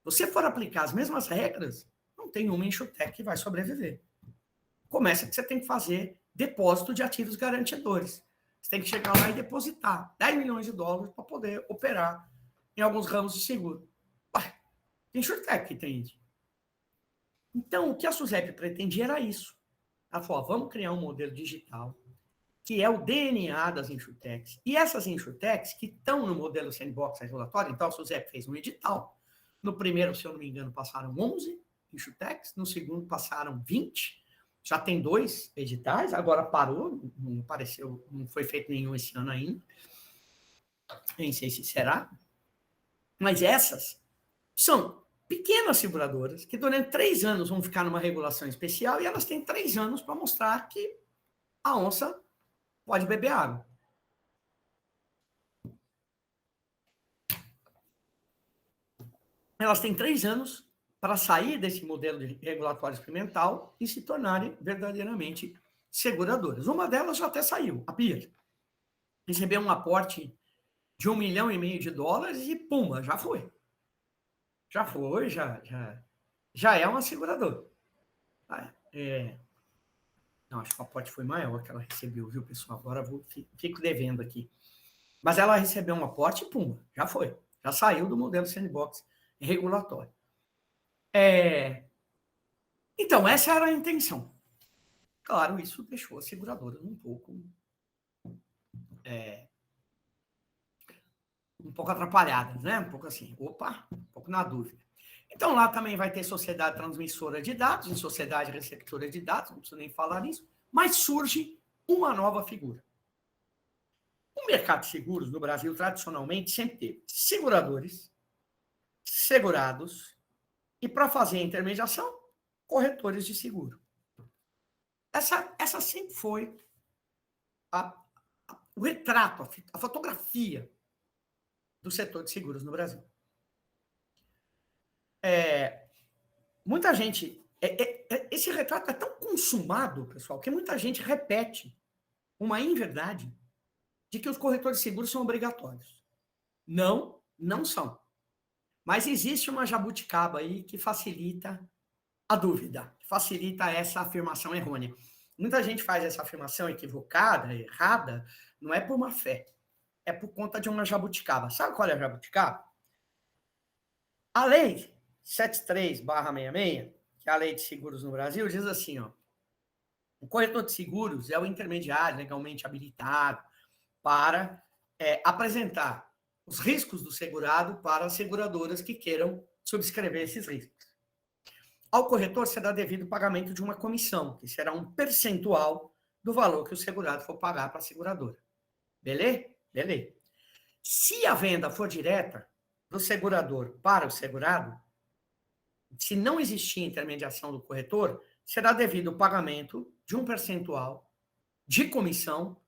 você for aplicar as mesmas regras, não tem uma insurtech que vai sobreviver. Começa que você tem que fazer depósito de ativos garantidores. Você tem que chegar lá e depositar 10 milhões de dólares para poder operar em alguns ramos de seguro. Ué, tem insurtech que tem isso. Então, o que a SUSEP pretendia era isso. Ela falou, vamos criar um modelo digital, que é o DNA das insurtechs. E essas insurtechs que estão no modelo sandbox regulatório, então a SUSEP fez um edital. No primeiro, se eu não me engano, passaram 11 insurtechs, no segundo passaram 20. Já tem 2 editais, agora parou, não apareceu, não foi feito nenhum esse ano ainda. Nem sei se será. Mas essas são pequenas seguradoras que durante 3 anos vão ficar numa regulação especial e elas têm 3 anos para mostrar que a onça pode beber água. Elas têm 3 anos para sair desse modelo de regulatório experimental e se tornarem verdadeiramente seguradoras. Uma delas já até saiu, a PIR. Recebeu um aporte de $1,5 milhão e pumba, já foi. Já foi, já é uma seguradora. Não, acho que o aporte foi maior que ela recebeu, viu, pessoal? Agora fico devendo aqui. Mas ela recebeu um aporte e pumba, já foi. Já saiu do modelo sandbox regulatório. Então, essa era a intenção. Claro, isso deixou as seguradoras um pouco atrapalhadas, né? Um pouco assim, um pouco na dúvida. Então, lá também vai ter sociedade transmissora de dados e sociedade receptora de dados, não preciso nem falar nisso, mas surge uma nova figura. O mercado de seguros no Brasil, tradicionalmente, sempre teve seguradores, segurados e, para fazer a intermediação, corretores de seguro. Essa sempre foi o retrato, a fotografia do setor de seguros no Brasil. Muita gente... esse retrato é tão consumado, pessoal, que muita gente repete uma inverdade de que os corretores de seguros são obrigatórios. Não, não são. Mas existe uma jabuticaba aí que facilita a dúvida, facilita essa afirmação errônea. Muita gente faz essa afirmação equivocada, errada, não é por má fé, é por conta de uma jabuticaba. Sabe qual é a jabuticaba? A lei 73/66, que é a lei de seguros no Brasil, diz assim, ó, o corretor de seguros é o intermediário legalmente habilitado para apresentar os riscos do segurado para as seguradoras que queiram subscrever esses riscos. Ao corretor será devido o pagamento de uma comissão, que será um percentual do valor que o segurado for pagar para a seguradora. Beleza? Beleza. Se a venda for direta do segurador para o segurado, se não existir intermediação do corretor, será devido o pagamento de um percentual de comissão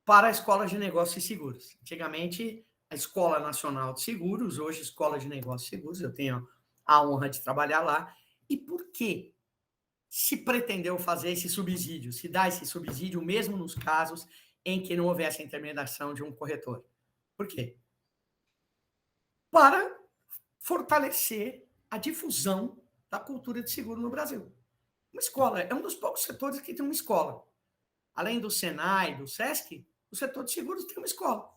para a Escola de Negócios e Seguros. Antigamente, a Escola Nacional de Seguros, hoje Escola de Negócios e Seguros, eu tenho a honra de trabalhar lá. E por que se pretendeu fazer esse subsídio, se dar esse subsídio mesmo nos casos em que não houvesse a intermediação de um corretor? Por quê? Para fortalecer a difusão da cultura de seguro no Brasil. Uma escola é um dos poucos setores que tem uma escola. Além do Senai, do Sesc, o setor de seguros tem uma escola.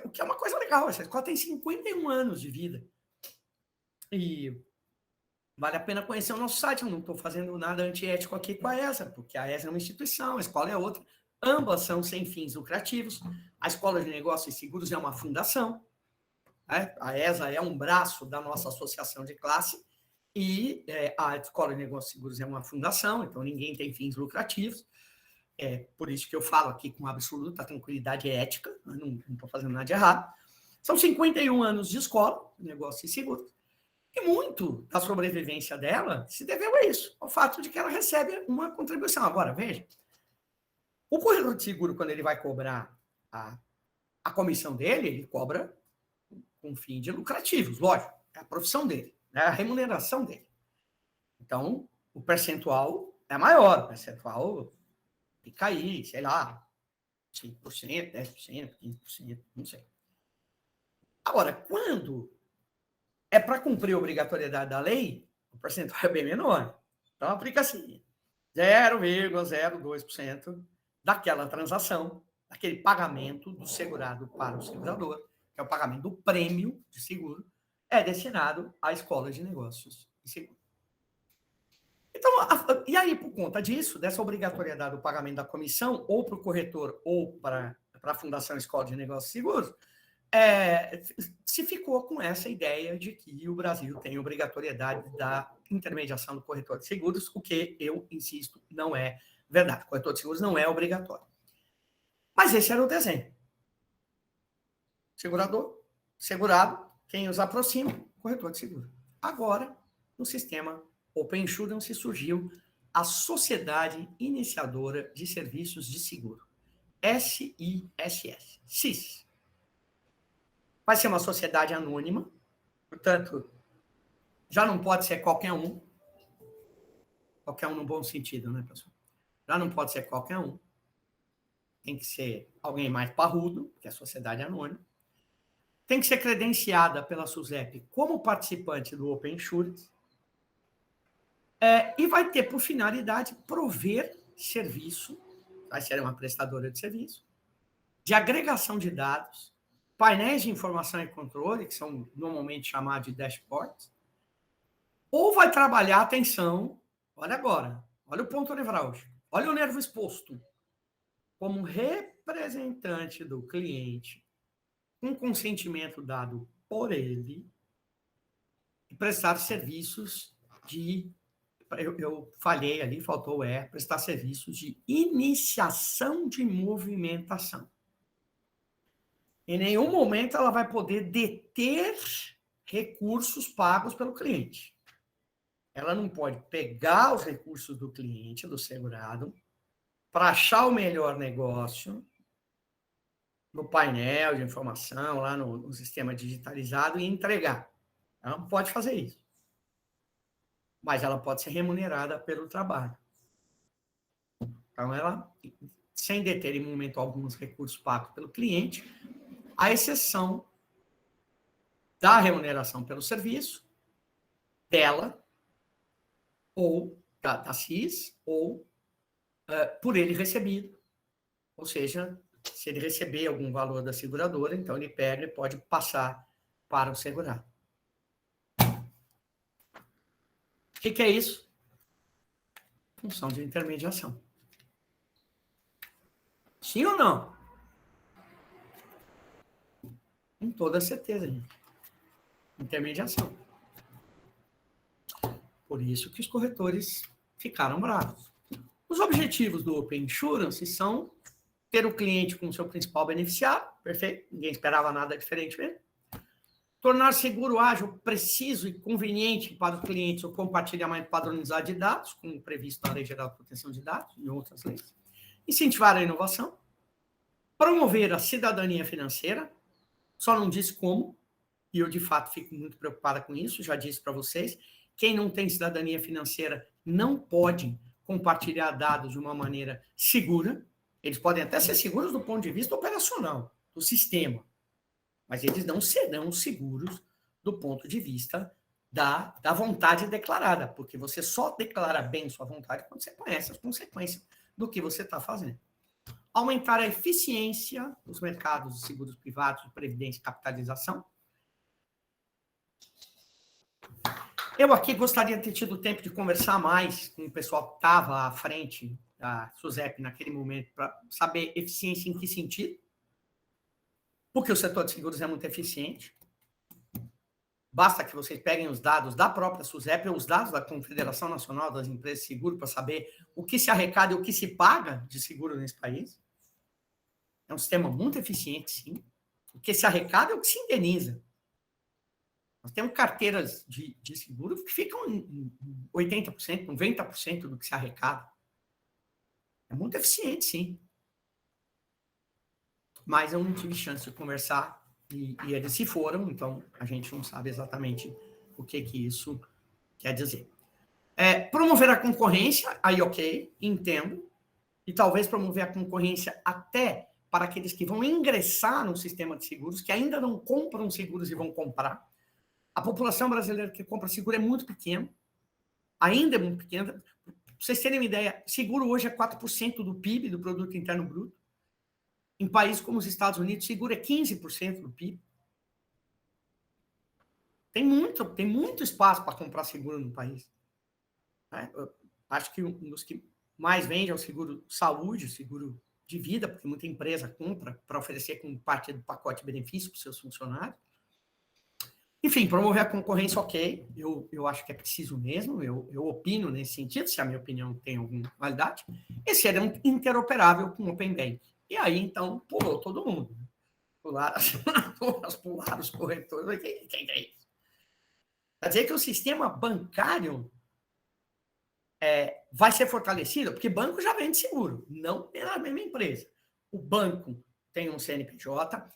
O que é uma coisa legal. Essa escola tem 51 anos de vida. E vale a pena conhecer o nosso site. Eu não estou fazendo nada antiético aqui com a ESA, porque a ESA é uma instituição, a escola é outra. Ambas são sem fins lucrativos. A Escola de Negócios e Seguros é uma fundação. A ESA é um braço da nossa associação de classe e a Escola de Negócios e Seguros é uma fundação, então ninguém tem fins lucrativos. É por isso que eu falo aqui com absoluta tranquilidade ética, não estou fazendo nada de errado. São 51 anos de escola, negócio e seguros, e muito da sobrevivência dela se deveu a isso, ao fato de que ela recebe uma contribuição. Agora, veja, o corretor de seguro, quando ele vai cobrar a comissão dele, ele cobra com fim de lucrativos, lógico, é a profissão dele, é a remuneração dele. Então, o percentual é maior, o percentual fica aí, sei lá, 5%, 10%, 15%, não sei. Agora, quando é para cumprir a obrigatoriedade da lei, o percentual é bem menor. Então, aplica assim, 0,02% daquela transação, daquele pagamento do segurado para o segurador, que é o pagamento do prêmio de seguro, é destinado à Escola de Negócios e Seguros. Então, e aí, por conta disso, dessa obrigatoriedade do pagamento da comissão, ou para o corretor, ou para a Fundação Escola de Negócios e Seguros, se ficou com essa ideia de que o Brasil tem obrigatoriedade da intermediação do corretor de seguros, o que eu insisto, não é verdade. O corretor de seguros não é obrigatório. Mas esse era o desenho. Segurador, segurado, quem os aproxima, corretor de seguro. Agora, no sistema Open Insurance surgiu a Sociedade Iniciadora de Serviços de Seguro, SISS, SIS. Vai ser uma sociedade anônima, portanto, já não pode ser qualquer um no bom sentido, né, pessoal? Já não pode ser qualquer um. Tem que ser alguém mais parrudo, que é a sociedade anônima. Tem que ser credenciada pela SUSEP como participante do Open Insurance. E vai ter por finalidade prover serviço, vai ser uma prestadora de serviço, de agregação de dados, painéis de informação e controle, que são normalmente chamados de dashboards, ou vai trabalhar, atenção, olha agora, olha o ponto nevrálgico, olha o nervo exposto, como representante do cliente, com consentimento dado por ele, e prestar serviços de, eu falhei ali, faltou prestar serviços de iniciação de movimentação. Em nenhum momento ela vai poder deter recursos pagos pelo cliente. Ela não pode pegar os recursos do cliente, do segurado, para achar o melhor negócio no painel de informação, lá no sistema digitalizado, e entregar. Ela não pode fazer isso. Mas ela pode ser remunerada pelo trabalho. Então, ela, sem deter em momento algum os recursos pagos pelo cliente, à exceção da remuneração pelo serviço, dela, ou da CIS, ou por ele recebido, Ou seja, se ele receber algum valor da seguradora, então ele pega e pode passar para o segurado. O que é isso? Função de intermediação. Sim ou não? Com toda certeza, gente. Intermediação. Por isso que os corretores ficaram bravos. Os objetivos do Open Insurance são ter o cliente como seu principal beneficiário, perfeito, ninguém esperava nada diferente mesmo. Tornar seguro, ágil, preciso e conveniente para os clientes o compartilhamento padronizado de dados, como previsto na Lei Geral de Proteção de Dados e outras leis. Incentivar a inovação. Promover a cidadania financeira, só não disse como, e eu, de fato, fico muito preocupada com isso, já disse para vocês, quem não tem cidadania financeira não pode compartilhar dados de uma maneira segura. Eles podem até ser seguros do ponto de vista operacional, do sistema, mas eles não serão seguros do ponto de vista da vontade declarada, porque você só declara bem sua vontade quando você conhece as consequências do que você está fazendo. Aumentar a eficiência dos mercados de seguros privados, de previdência e capitalização. Eu aqui gostaria de ter tido tempo de conversar mais com o pessoal que estava à frente da SUSEP naquele momento, para saber eficiência em que sentido, porque o setor de seguros é muito eficiente. Basta que vocês peguem os dados da própria SUSEP ou os dados da Confederação Nacional das Empresas de Seguro para saber o que se arrecada e o que se paga de seguro nesse país. É um sistema muito eficiente, sim. O que se arrecada é o que se indeniza. Nós temos carteiras de seguro que ficam em 80%, 90% do que se arrecada. É muito eficiente, sim. Mas eu não tive chance de conversar e eles se foram, então a gente não sabe exatamente o que isso quer dizer. Promover a concorrência, aí ok, entendo. E talvez promover a concorrência até para aqueles que vão ingressar no sistema de seguros, que ainda não compram seguros e vão comprar. A população brasileira que compra seguro é muito pequena, ainda é muito pequena. Para vocês terem uma ideia, seguro hoje é 4% do PIB, do Produto Interno Bruto. Em países como os Estados Unidos, seguro é 15% do PIB. Tem muito espaço para comprar seguro no país. Eu acho que um dos que mais vende é o seguro saúde, o seguro de vida, porque muita empresa compra para oferecer como parte do pacote de benefícios para os seus funcionários. Enfim, promover a concorrência, ok, eu acho que é preciso mesmo, eu opino nesse sentido, se a minha opinião tem alguma validade, e ser interoperável com o Open Bank. E aí, então, pulou todo mundo. Pularam as assinaturas, pularam os corretores, quem é isso? Quer dizer que o sistema bancário vai ser fortalecido, porque banco já vende seguro, não pela mesma empresa. O banco tem um CNPJ,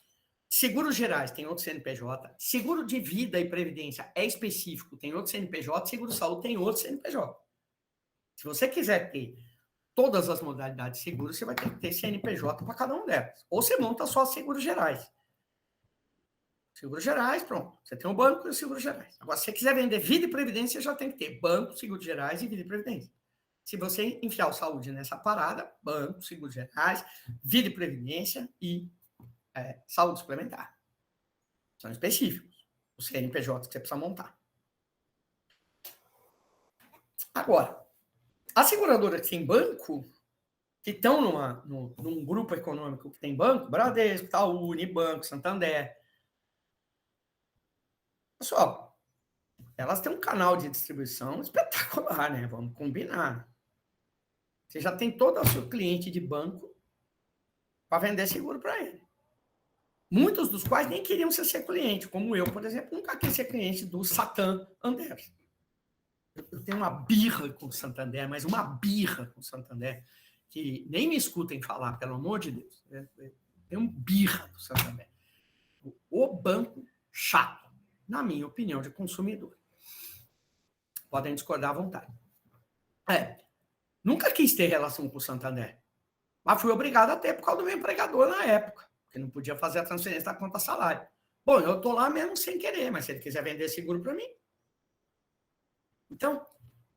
seguros gerais tem outro CNPJ, seguro de vida e previdência é específico, tem outro CNPJ, seguro de saúde tem outro CNPJ. Se você quiser ter todas as modalidades de seguro, você vai ter que ter CNPJ para cada um delas. Ou você monta só seguros gerais. Seguros gerais, pronto. Você tem o banco e os seguros gerais. Agora, se você quiser vender vida e previdência, já tem que ter banco, seguros gerais e vida e previdência. Se você enfiar o saúde nessa parada, banco, seguros gerais, vida e previdência e saúde suplementar. São específicos. Os CNPJs que você precisa montar. Agora, as seguradoras que têm banco, que estão num grupo econômico que tem banco, Bradesco, Itaú, Unibanco, Santander. Pessoal, elas têm um canal de distribuição espetacular, né? Vamos combinar. Você já tem todo o seu cliente de banco para vender seguro para ele. Muitos dos quais nem queriam ser cliente, como eu, por exemplo, nunca quis ser cliente do Santander. Eu tenho uma birra com o Santander, mas uma birra com o Santander, que nem me escutem falar, pelo amor de Deus. Eu tenho birra do Santander. O banco chato, na minha opinião, de consumidor. Podem discordar à vontade. Nunca quis ter relação com o Santander, mas fui obrigado a ter por causa do meu empregador na época, que não podia fazer a transferência da conta salário. Bom, eu estou lá mesmo sem querer, mas se ele quiser vender seguro para mim. Então,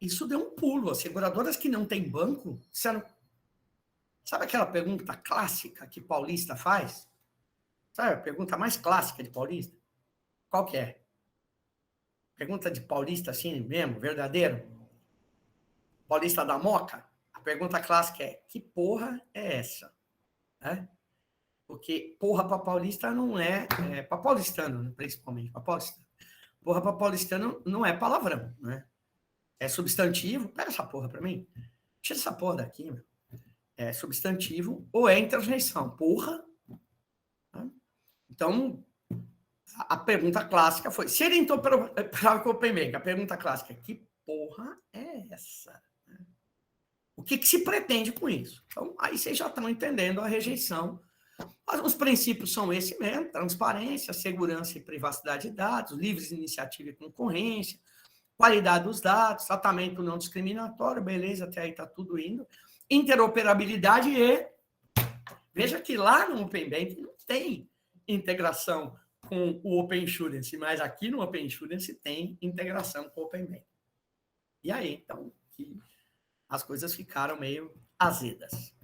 isso deu um pulo. As seguradoras que não têm banco disseram, Sabe aquela pergunta clássica que paulista faz? Sabe a pergunta mais clássica de paulista? Qual que é? Pergunta de paulista assim mesmo, verdadeiro? Paulista da Moca? A pergunta clássica é: que porra é essa? Né? Porque porra para paulista não é para paulistano, principalmente para paulistano. Porra para paulistano não é palavrão, né? É substantivo. Pega essa porra para mim. Tira essa porra daqui, meu. É substantivo ou é interjeição. Porra. Né? Então, a pergunta clássica foi: se ele entrou para o Open a pergunta clássica é: que porra é essa? O que se pretende com isso? Então, aí vocês já estão entendendo a rejeição. Mas os princípios são esses mesmo: transparência, segurança e privacidade de dados, livres de iniciativa e concorrência, qualidade dos dados, tratamento não discriminatório, beleza, até aí está tudo indo, interoperabilidade e... Veja que lá no Open Banking não tem integração com o Open Insurance, mas aqui no Open Insurance tem integração com o Open Banking. E aí, então, as coisas ficaram meio azedas.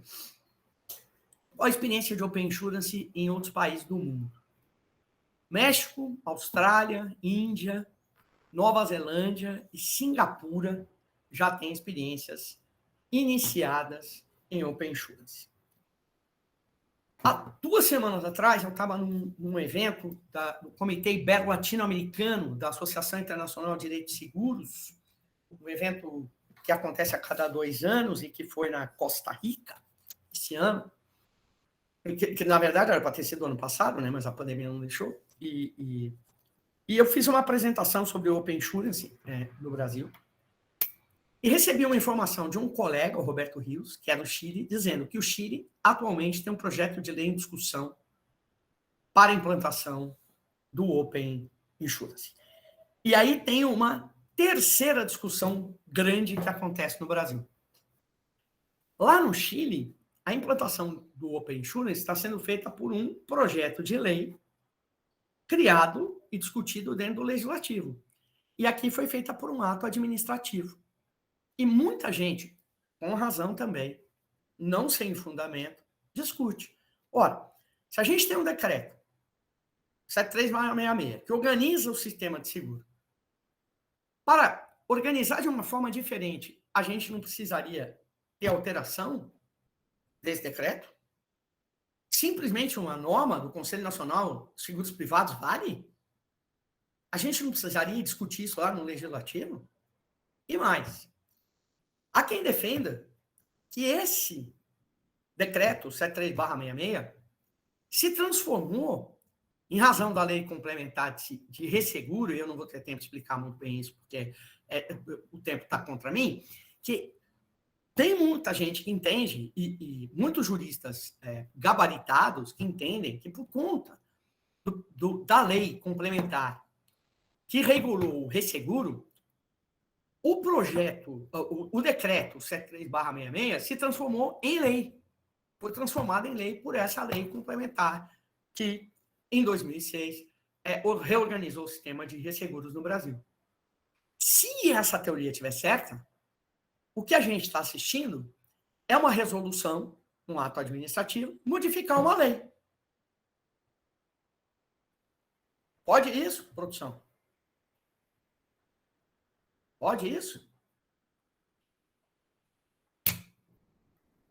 Qual a experiência de Open Insurance em outros países do mundo? México, Austrália, Índia, Nova Zelândia e Singapura já têm experiências iniciadas em Open Insurance. Há 2 semanas atrás, eu estava num evento do Comitê Ibero-Latino-Americano da Associação Internacional de Direitos Seguros, um evento que acontece a cada 2 anos e que foi na Costa Rica esse ano, que na verdade era para ter sido ano passado, né, mas a pandemia não deixou, e eu fiz uma apresentação sobre o Open Insurance no Brasil, e recebi uma informação de um colega, o Roberto Rios, que é do Chile, dizendo que o Chile atualmente tem um projeto de lei em discussão para a implantação do Open Insurance. E aí tem uma terceira discussão grande que acontece no Brasil. Lá no Chile, a implantação do Open Insurance está sendo feita por um projeto de lei criado e discutido dentro do legislativo. E aqui foi feita por um ato administrativo. E muita gente, com razão também, não sem fundamento, discute. Ora, se a gente tem um decreto 73/66, que organiza o sistema de seguro, para organizar de uma forma diferente, a gente não precisaria ter alteração desse decreto? Simplesmente uma norma do Conselho Nacional de Seguros Privados vale? A gente não precisaria discutir isso lá no Legislativo? E mais, há quem defenda que esse decreto 73/66 se transformou, em razão da lei complementar de resseguro, e eu não vou ter tempo de explicar muito bem isso, porque o tempo está contra mim, que tem muita gente que entende, e muitos juristas gabaritados que entendem que, por conta da lei complementar que regulou o resseguro, o projeto, o decreto 73/66 se transformou em lei. Foi transformado em lei por essa lei complementar que, em 2006, reorganizou o sistema de resseguros no Brasil. Se essa teoria estiver certa, o que a gente está assistindo é uma resolução, um ato administrativo, modificar uma lei. Pode isso, produção? Pode isso?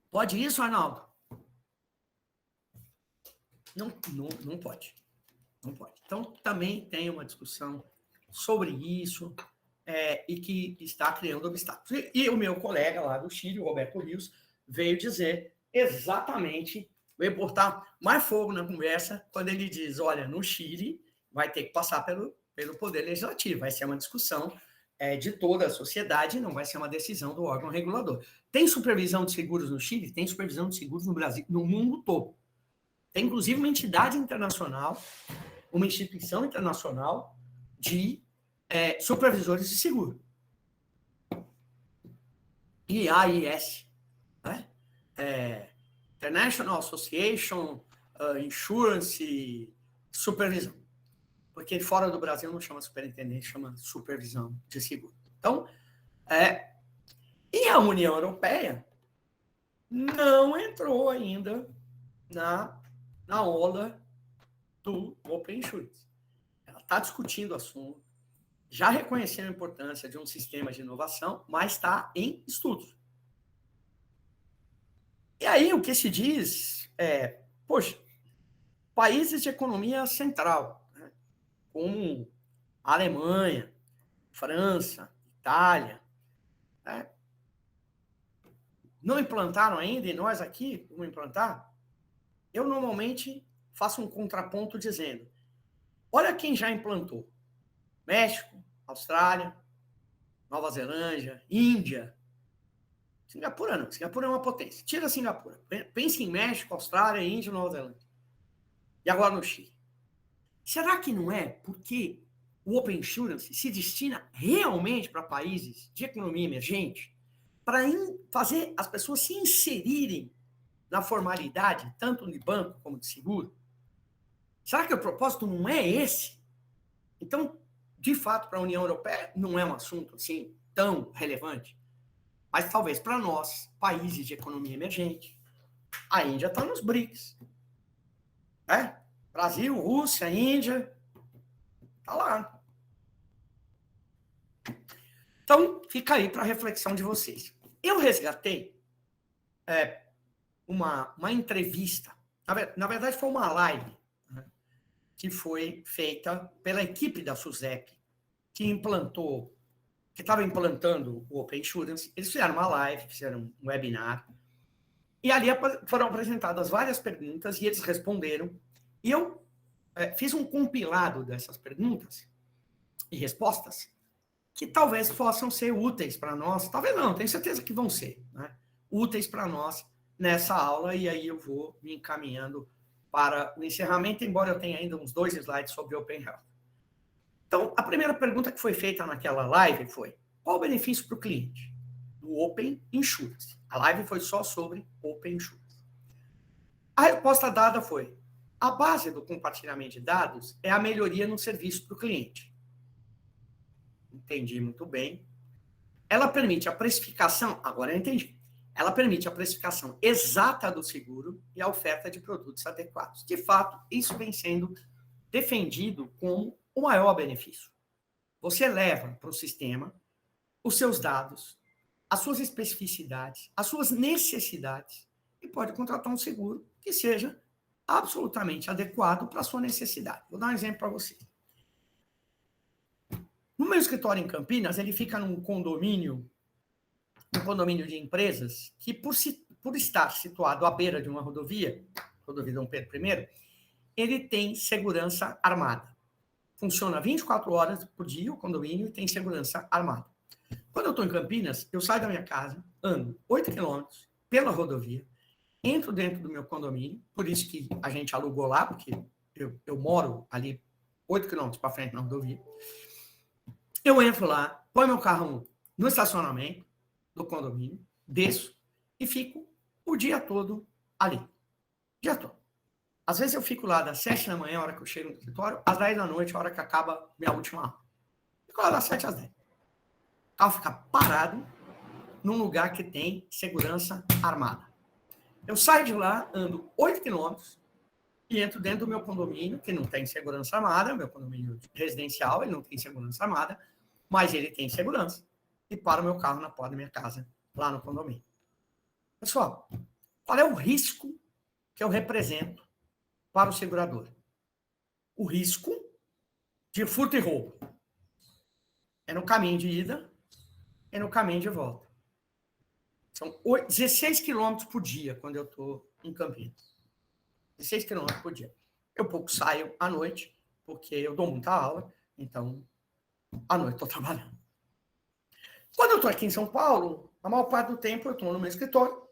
Pode isso, Arnaldo? Não pode. Não pode. Então, também tem uma discussão sobre isso e que está criando obstáculos. E o meu colega lá do Chile, o Roberto Rios, veio dizer exatamente, veio botar mais fogo na conversa quando ele diz, olha, no Chile vai ter que passar pelo Poder Legislativo, vai ser uma discussão de toda a sociedade, não vai ser uma decisão do órgão regulador. Tem supervisão de seguros no Chile? Tem supervisão de seguros no Brasil, no mundo todo. Tem, inclusive, uma entidade internacional, uma instituição internacional de supervisores de seguro. IAIS, né? International Association Insurance Supervisão. Porque fora do Brasil não chama superintendente, chama supervisão de seguro. Então, e a União Europeia não entrou ainda na onda do Open Insurance. Ela está discutindo o assunto, já reconhecendo a importância de um sistema de inovação, mas está em estudos. E aí o que se diz é, poxa, países de economia central, né, como a Alemanha, França, Itália, né, não implantaram ainda, e nós aqui vamos implantar. Eu normalmente faço um contraponto dizendo, olha quem já implantou. México, Austrália, Nova Zelândia, Índia. Singapura não. Singapura é uma potência. Tira Singapura. Pense em México, Austrália, Índia, Nova Zelândia. E agora no Chile. Será que não é porque o Open Insurance se destina realmente para países de economia emergente, para fazer as pessoas se inserirem na formalidade, tanto de banco como de seguro? Será que o propósito não é esse? Então, de fato, para a União Europeia, não é um assunto assim tão relevante. Mas talvez para nós, países de economia emergente, a Índia está nos BRICS. Né? Brasil, Rússia, Índia, está lá. Então, fica aí para a reflexão de vocês. Eu resgatei uma entrevista, na verdade foi uma live, né, que foi feita pela equipe da SUSEP, que estava implantando o Open Insurance. Eles fizeram uma live, fizeram um webinar, e ali foram apresentadas várias perguntas e eles responderam. E eu fiz um compilado dessas perguntas e respostas que talvez possam ser úteis para nós, talvez não, tenho certeza que vão ser, né, úteis para nós nessa aula, e aí eu vou me encaminhando para o encerramento, embora eu tenha ainda uns 2 slides sobre Open Health. Então, a primeira pergunta que foi feita naquela live foi, qual o benefício para o cliente do Open Insurance? A live foi só sobre Open Insurance. A resposta dada foi, a base do compartilhamento de dados é a melhoria no serviço para o cliente. Entendi muito bem. Ela permite a precificação, agora eu entendi, ela permite a precificação exata do seguro e a oferta de produtos adequados. De fato, isso vem sendo defendido como o maior benefício. Você leva para o sistema os seus dados, as suas especificidades, as suas necessidades, e pode contratar um seguro que seja absolutamente adequado para a sua necessidade. Vou dar um exemplo para você. No meu escritório em Campinas, ele fica num condomínio de empresas que, por estar situado à beira de uma rodovia Dom Pedro I, ele tem segurança armada. Funciona 24 horas por dia o condomínio e tem segurança armada. Quando eu estou em Campinas, eu saio da minha casa, ando 8 quilômetros pela rodovia, entro dentro do meu condomínio, por isso que a gente alugou lá, porque eu moro ali 8 quilômetros para frente na rodovia. Eu entro lá, põe meu carro no estacionamento do condomínio, desço e fico o dia todo ali. O dia todo. Às vezes eu fico lá das 7 da manhã, a hora que eu chego no escritório, às 10 da noite, a hora que acaba minha última aula. Fico lá das 7 às 10. O carro fica parado num lugar que tem segurança armada. Eu saio de lá, ando 8 quilômetros e entro dentro do meu condomínio, que não tem segurança armada, meu condomínio residencial, ele não tem segurança armada, mas ele tem segurança. E paro o meu carro na porta da minha casa, lá no condomínio. Pessoal, qual é o risco que eu represento para o segurador? O risco de furto e roubo. É no caminho de ida, é no caminho de volta. São 16 quilômetros por dia quando eu estou em Campinas. 16 quilômetros por dia. Eu pouco saio à noite, porque eu dou muita aula, então à noite estou trabalhando. Quando eu estou aqui em São Paulo, a maior parte do tempo eu estou no meu escritório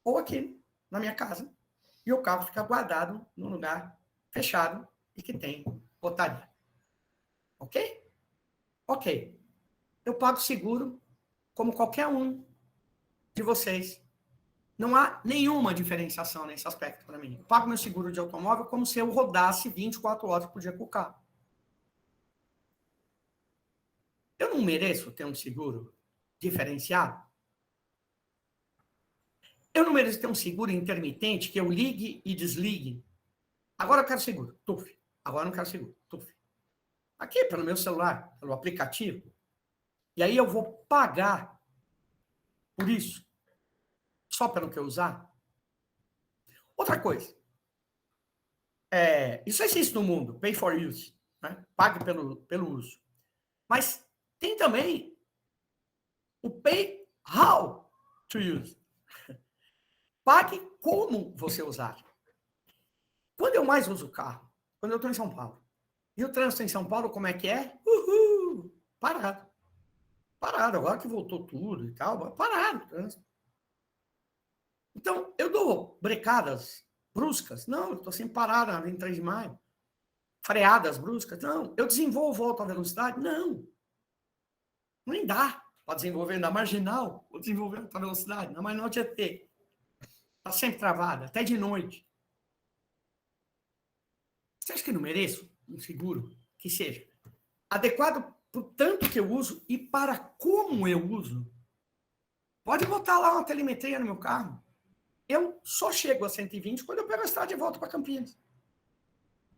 ou aqui na minha casa e o carro fica guardado num lugar fechado e que tem portaria. Ok? Ok. Eu pago seguro como qualquer um de vocês. Não há nenhuma diferenciação nesse aspecto para mim. Eu pago meu seguro de automóvel como se eu rodasse 24 horas por dia com o carro. Eu não mereço ter um seguro diferenciado? Eu não mereço ter um seguro intermitente que eu ligue e desligue. Agora eu quero seguro. Tuf. Agora eu não quero seguro. Tuf. Aqui, pelo meu celular, pelo aplicativo. E aí eu vou pagar por isso. Só pelo que eu usar. Outra coisa. Isso existe no mundo. Pay for use. Né? Pague pelo uso. Mas tem também o pay how to use. Pague como você usar. Quando eu mais uso o carro? Quando eu estou em São Paulo. E o trânsito em São Paulo, como é que é? Uhul! Parado. Parado. Agora que voltou tudo e tal, parado o trânsito. Então, eu dou brecadas bruscas? Não, eu estou sempre parado na 23 de maio. Freadas bruscas? Não. Eu desenvolvo alta velocidade? Não. Nem dá para desenvolver na marginal, ou desenvolver alta velocidade. Na marginal Tietê. Está sempre travada, até de noite. Você acha que eu não mereço um seguro que seja adequado para o tanto que eu uso e para como eu uso? Pode botar lá uma telemetria no meu carro. Eu só chego a 120 quando eu pego a estrada de volta para Campinas.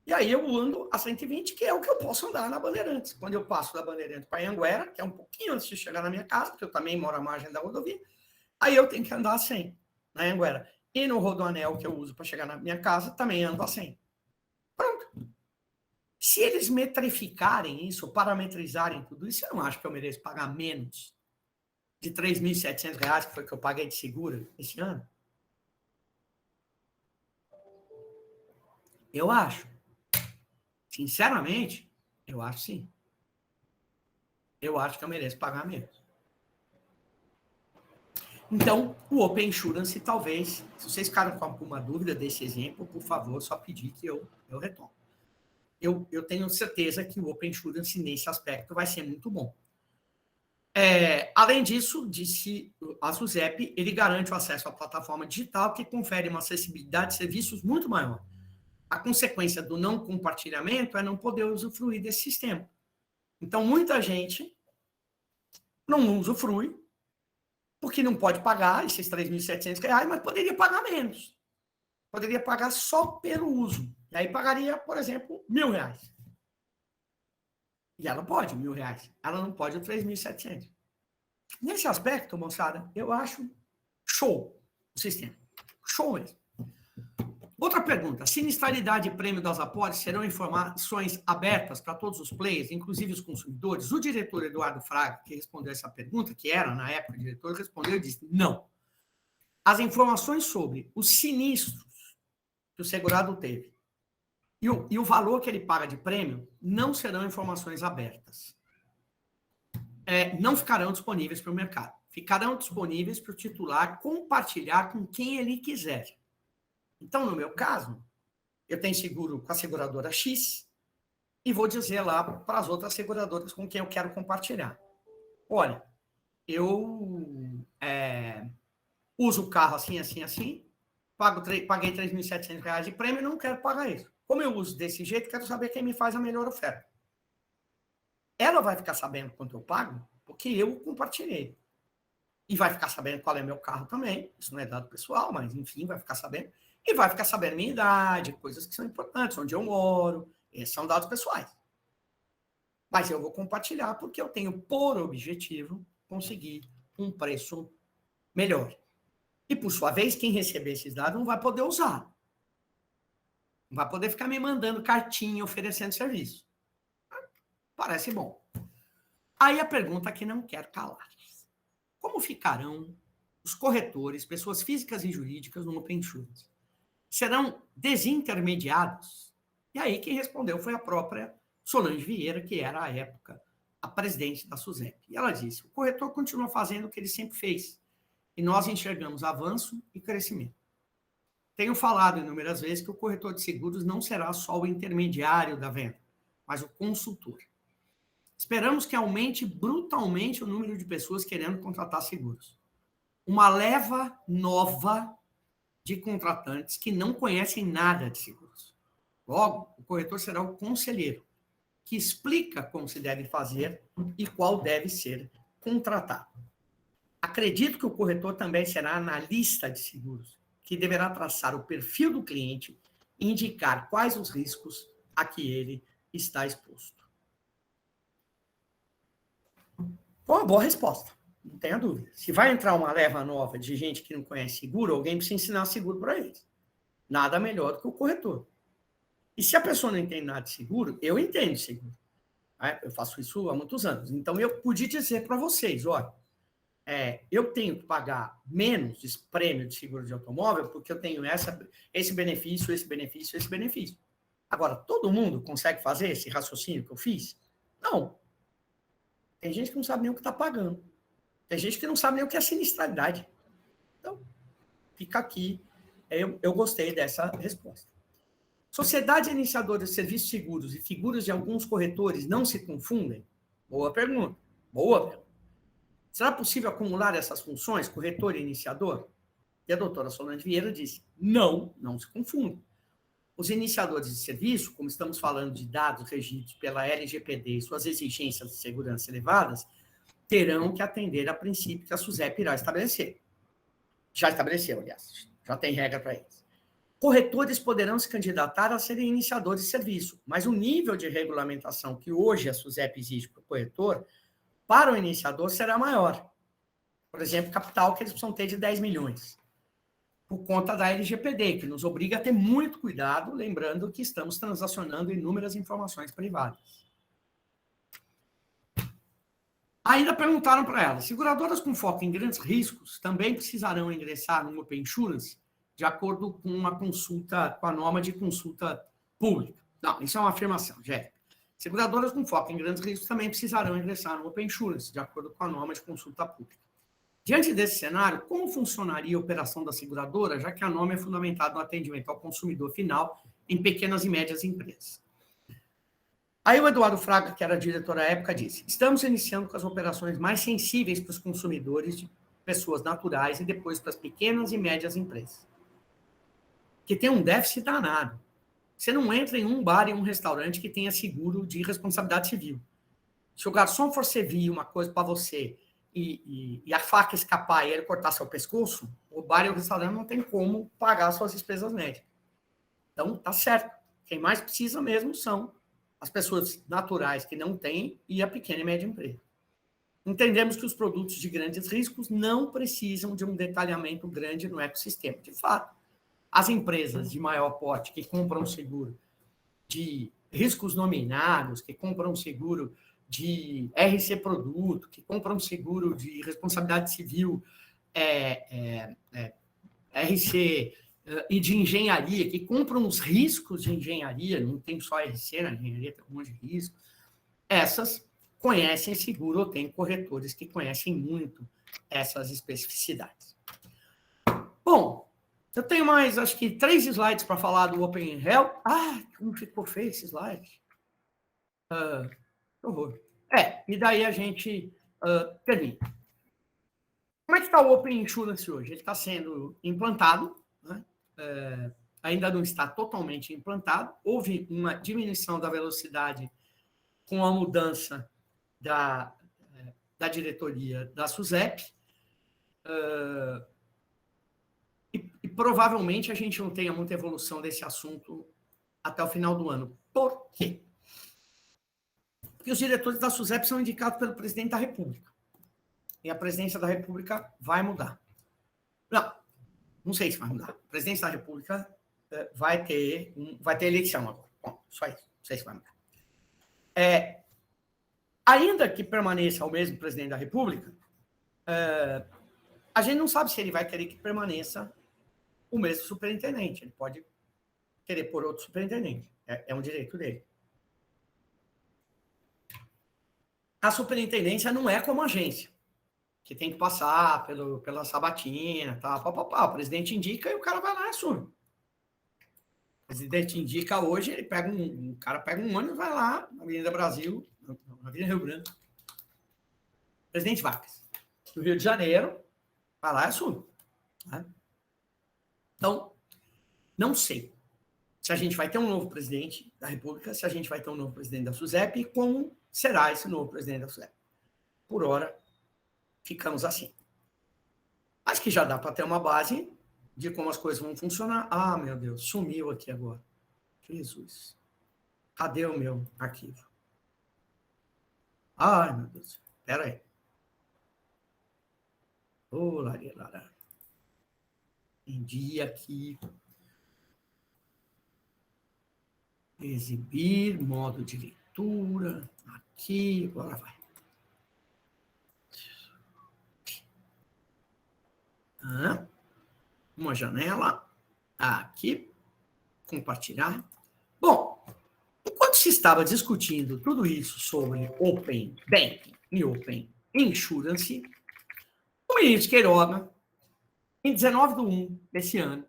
E aí eu ando a 120, que é o que eu posso andar na Bandeirantes. Quando eu passo da Bandeirantes para Anhanguera, que é um pouquinho antes de chegar na minha casa, porque eu também moro à margem da rodovia, aí eu tenho que andar a 100 na Anhanguera. E no rodoanel que eu uso para chegar na minha casa, também ando a 100. Pronto. Se eles metrificarem isso, parametrizarem tudo isso, eu não acho que eu mereço pagar menos de R$ 3.700, que foi que eu paguei de seguro esse ano. Eu acho. Sinceramente, eu acho sim. Eu acho que eu mereço pagar menos. Então, o Open Insurance, talvez, se vocês ficaram com alguma dúvida desse exemplo, por favor, só pedir que eu retomo. Eu tenho certeza que o Open Insurance, nesse aspecto, vai ser muito bom. Além disso, disse a SUSEP, ele garante o acesso à plataforma digital que confere uma acessibilidade de serviços muito maior. A consequência do não compartilhamento é não poder usufruir desse sistema. Então, muita gente não usufrui, porque não pode pagar esses R$ 3.700, mas poderia pagar menos. Poderia pagar só pelo uso. E aí pagaria, por exemplo, R$ 1.000. E ela pode R$ 1.000. Ela não pode o 3.700. Nesse aspecto, moçada, eu acho show o sistema. Show mesmo. Outra pergunta. Sinistralidade e prêmio das apostas serão informações abertas para todos os players, inclusive os consumidores? O diretor Eduardo Fraga, que respondeu essa pergunta, que era, na época, o diretor, respondeu e disse, não. As informações sobre os sinistros que o segurado teve e o valor que ele paga de prêmio não serão informações abertas. Não ficarão disponíveis para o mercado. Ficarão disponíveis para o titular compartilhar com quem ele quiser. Então, no meu caso, eu tenho seguro com a seguradora X e vou dizer lá para as outras seguradoras com quem eu quero compartilhar. Olha, eu uso o carro assim, assim, assim, paguei R$ 3.700 de prêmio e não quero pagar isso. Como eu uso desse jeito, quero saber quem me faz a melhor oferta. Ela vai ficar sabendo quanto eu pago, porque eu compartilhei. E vai ficar sabendo qual é meu carro também. Isso não é dado pessoal, mas enfim, vai ficar sabendo. E vai ficar sabendo minha idade, coisas que são importantes, onde eu moro. Esses são dados pessoais. Mas eu vou compartilhar porque eu tenho por objetivo conseguir um preço melhor. E, por sua vez, quem receber esses dados não vai poder usar. Não vai poder ficar me mandando cartinha oferecendo serviço. Parece bom. Aí a pergunta que não quer calar. Como ficarão os corretores, pessoas físicas e jurídicas no Open Insurance? Serão desintermediados? E aí quem respondeu foi a própria Solange Vieira, que era, à época, a presidente da SUSEP. E ela disse, o corretor continua fazendo o que ele sempre fez. E nós enxergamos avanço e crescimento. Tenho falado inúmeras vezes que o corretor de seguros não será só o intermediário da venda, mas o consultor. Esperamos que aumente brutalmente o número de pessoas querendo contratar seguros. Uma leva nova de contratantes que não conhecem nada de seguros. Logo, o corretor será o conselheiro, que explica como se deve fazer e qual deve ser contratado. Acredito que o corretor também será analista de seguros, que deverá traçar o perfil do cliente e indicar quais os riscos a que ele está exposto. Foi uma boa resposta, não tenha dúvida. Se vai entrar uma leva nova de gente que não conhece seguro, alguém precisa ensinar seguro para eles. Nada melhor do que o corretor. E se a pessoa não entende nada de seguro, eu entendo seguro. Eu faço isso há muitos anos. Então, eu podia dizer para vocês, olha, eu tenho que pagar menos de prêmio de seguro de automóvel porque eu tenho esse benefício, esse benefício, esse benefício. Agora, todo mundo consegue fazer esse raciocínio que eu fiz? Não. Tem gente que não sabe nem o que está pagando. Tem gente que não sabe nem o que é sinistralidade. Então, fica aqui. Eu gostei dessa resposta. Sociedade iniciadora de serviços seguros e figuras de alguns corretores não se confundem? Boa pergunta. Boa pergunta. Será possível acumular essas funções, corretor e iniciador? E a doutora Solange Vieira disse, não se confundem. Os iniciadores de serviço, como estamos falando de dados regidos pela LGPD e suas exigências de segurança elevadas, terão que atender a princípio que a SUSEP irá estabelecer. Já estabeleceu, aliás, já tem regra para eles. Corretores poderão se candidatar a serem iniciadores de serviço, mas o nível de regulamentação que hoje a SUSEP exige para o corretor, para o iniciador, será maior. Por exemplo, capital que eles precisam ter de 10 milhões. Por conta da LGPD, que nos obriga a ter muito cuidado, lembrando que estamos transacionando inúmeras informações privadas. Ainda perguntaram para ela, seguradoras com foco em grandes riscos também precisarão ingressar no Open Insurance de acordo com uma consulta, com a norma de consulta pública. Não, isso é uma afirmação, Jéssica. Seguradoras com foco em grandes riscos também precisarão ingressar no Open Insurance, de acordo com a norma de consulta pública. Diante desse cenário, como funcionaria a operação da seguradora, já que a norma é fundamentada no atendimento ao consumidor final em pequenas e médias empresas? Aí o Eduardo Fraga, que era diretor à época, disse, estamos iniciando com as operações mais sensíveis para os consumidores de pessoas naturais e depois para as pequenas e médias empresas, que tem um déficit danado. Você não entra em um bar e um restaurante que tenha seguro de responsabilidade civil. Se o garçom for servir uma coisa para você e a faca escapar e ele cortar seu pescoço, o bar e o restaurante não tem como pagar suas despesas médicas. Então, tá certo. Quem mais precisa mesmo são as pessoas naturais que não têm e a pequena e média empresa. Entendemos que os produtos de grandes riscos não precisam de um detalhamento grande no ecossistema. De fato, as empresas de maior porte que compram seguro de riscos nominados, que compram seguro de RC produto, que compram seguro de responsabilidade civil, RC e de engenharia, que compram os riscos de engenharia, não tem só RC na engenharia, tem um monte de risco, essas conhecem seguro ou têm corretores que conhecem muito essas especificidades. Bom, eu tenho mais, acho que 3 slides para falar do Open Health. Como ficou feio esse slide? Que horror. E daí a gente termina. Como é que está o Open Insurance hoje? Ele está sendo implantado, né? Ainda não está totalmente implantado. Houve uma diminuição da velocidade com a mudança da diretoria da SUSEP. E provavelmente a gente não tenha muita evolução desse assunto até o final do ano. Por quê? Porque os diretores da SUSEP são indicados pelo presidente da República. E a presidência da República vai mudar. Não sei se vai mudar. A presidência da República vai ter eleição agora. Bom, só isso. Não sei se vai mudar. Ainda que permaneça o mesmo presidente da República, a gente não sabe se ele vai querer que permaneça o mesmo superintendente. Ele pode querer pôr outro superintendente. É um direito dele. A superintendência não é como agência, que tem que passar pela sabatina, tá? O presidente indica e o cara vai lá e assume. O presidente indica hoje, ele pega o cara pega um ônibus e vai lá na Avenida Brasil, na Avenida Rio Branco. Presidente Vargas, do Rio de Janeiro, vai lá e assume. Tá? Então, não sei se a gente vai ter um novo presidente da República, se a gente vai ter um novo presidente da SUSEP e como será esse novo presidente da SUSEP. Por hora, ficamos assim. mas que já dá para ter uma base de como as coisas vão funcionar. Ah, meu Deus, sumiu aqui agora. Jesus. Cadê o meu arquivo? Ai, meu Deus. Espera aí. Ô, Lara. Entendi aqui. Exibir, modo de leitura. Aqui, agora vai. Uma janela. Aqui. Compartilhar. Bom, enquanto se estava discutindo tudo isso sobre Open Banking e Open Insurance, o ministro Queiroga, em 19/1 desse ano,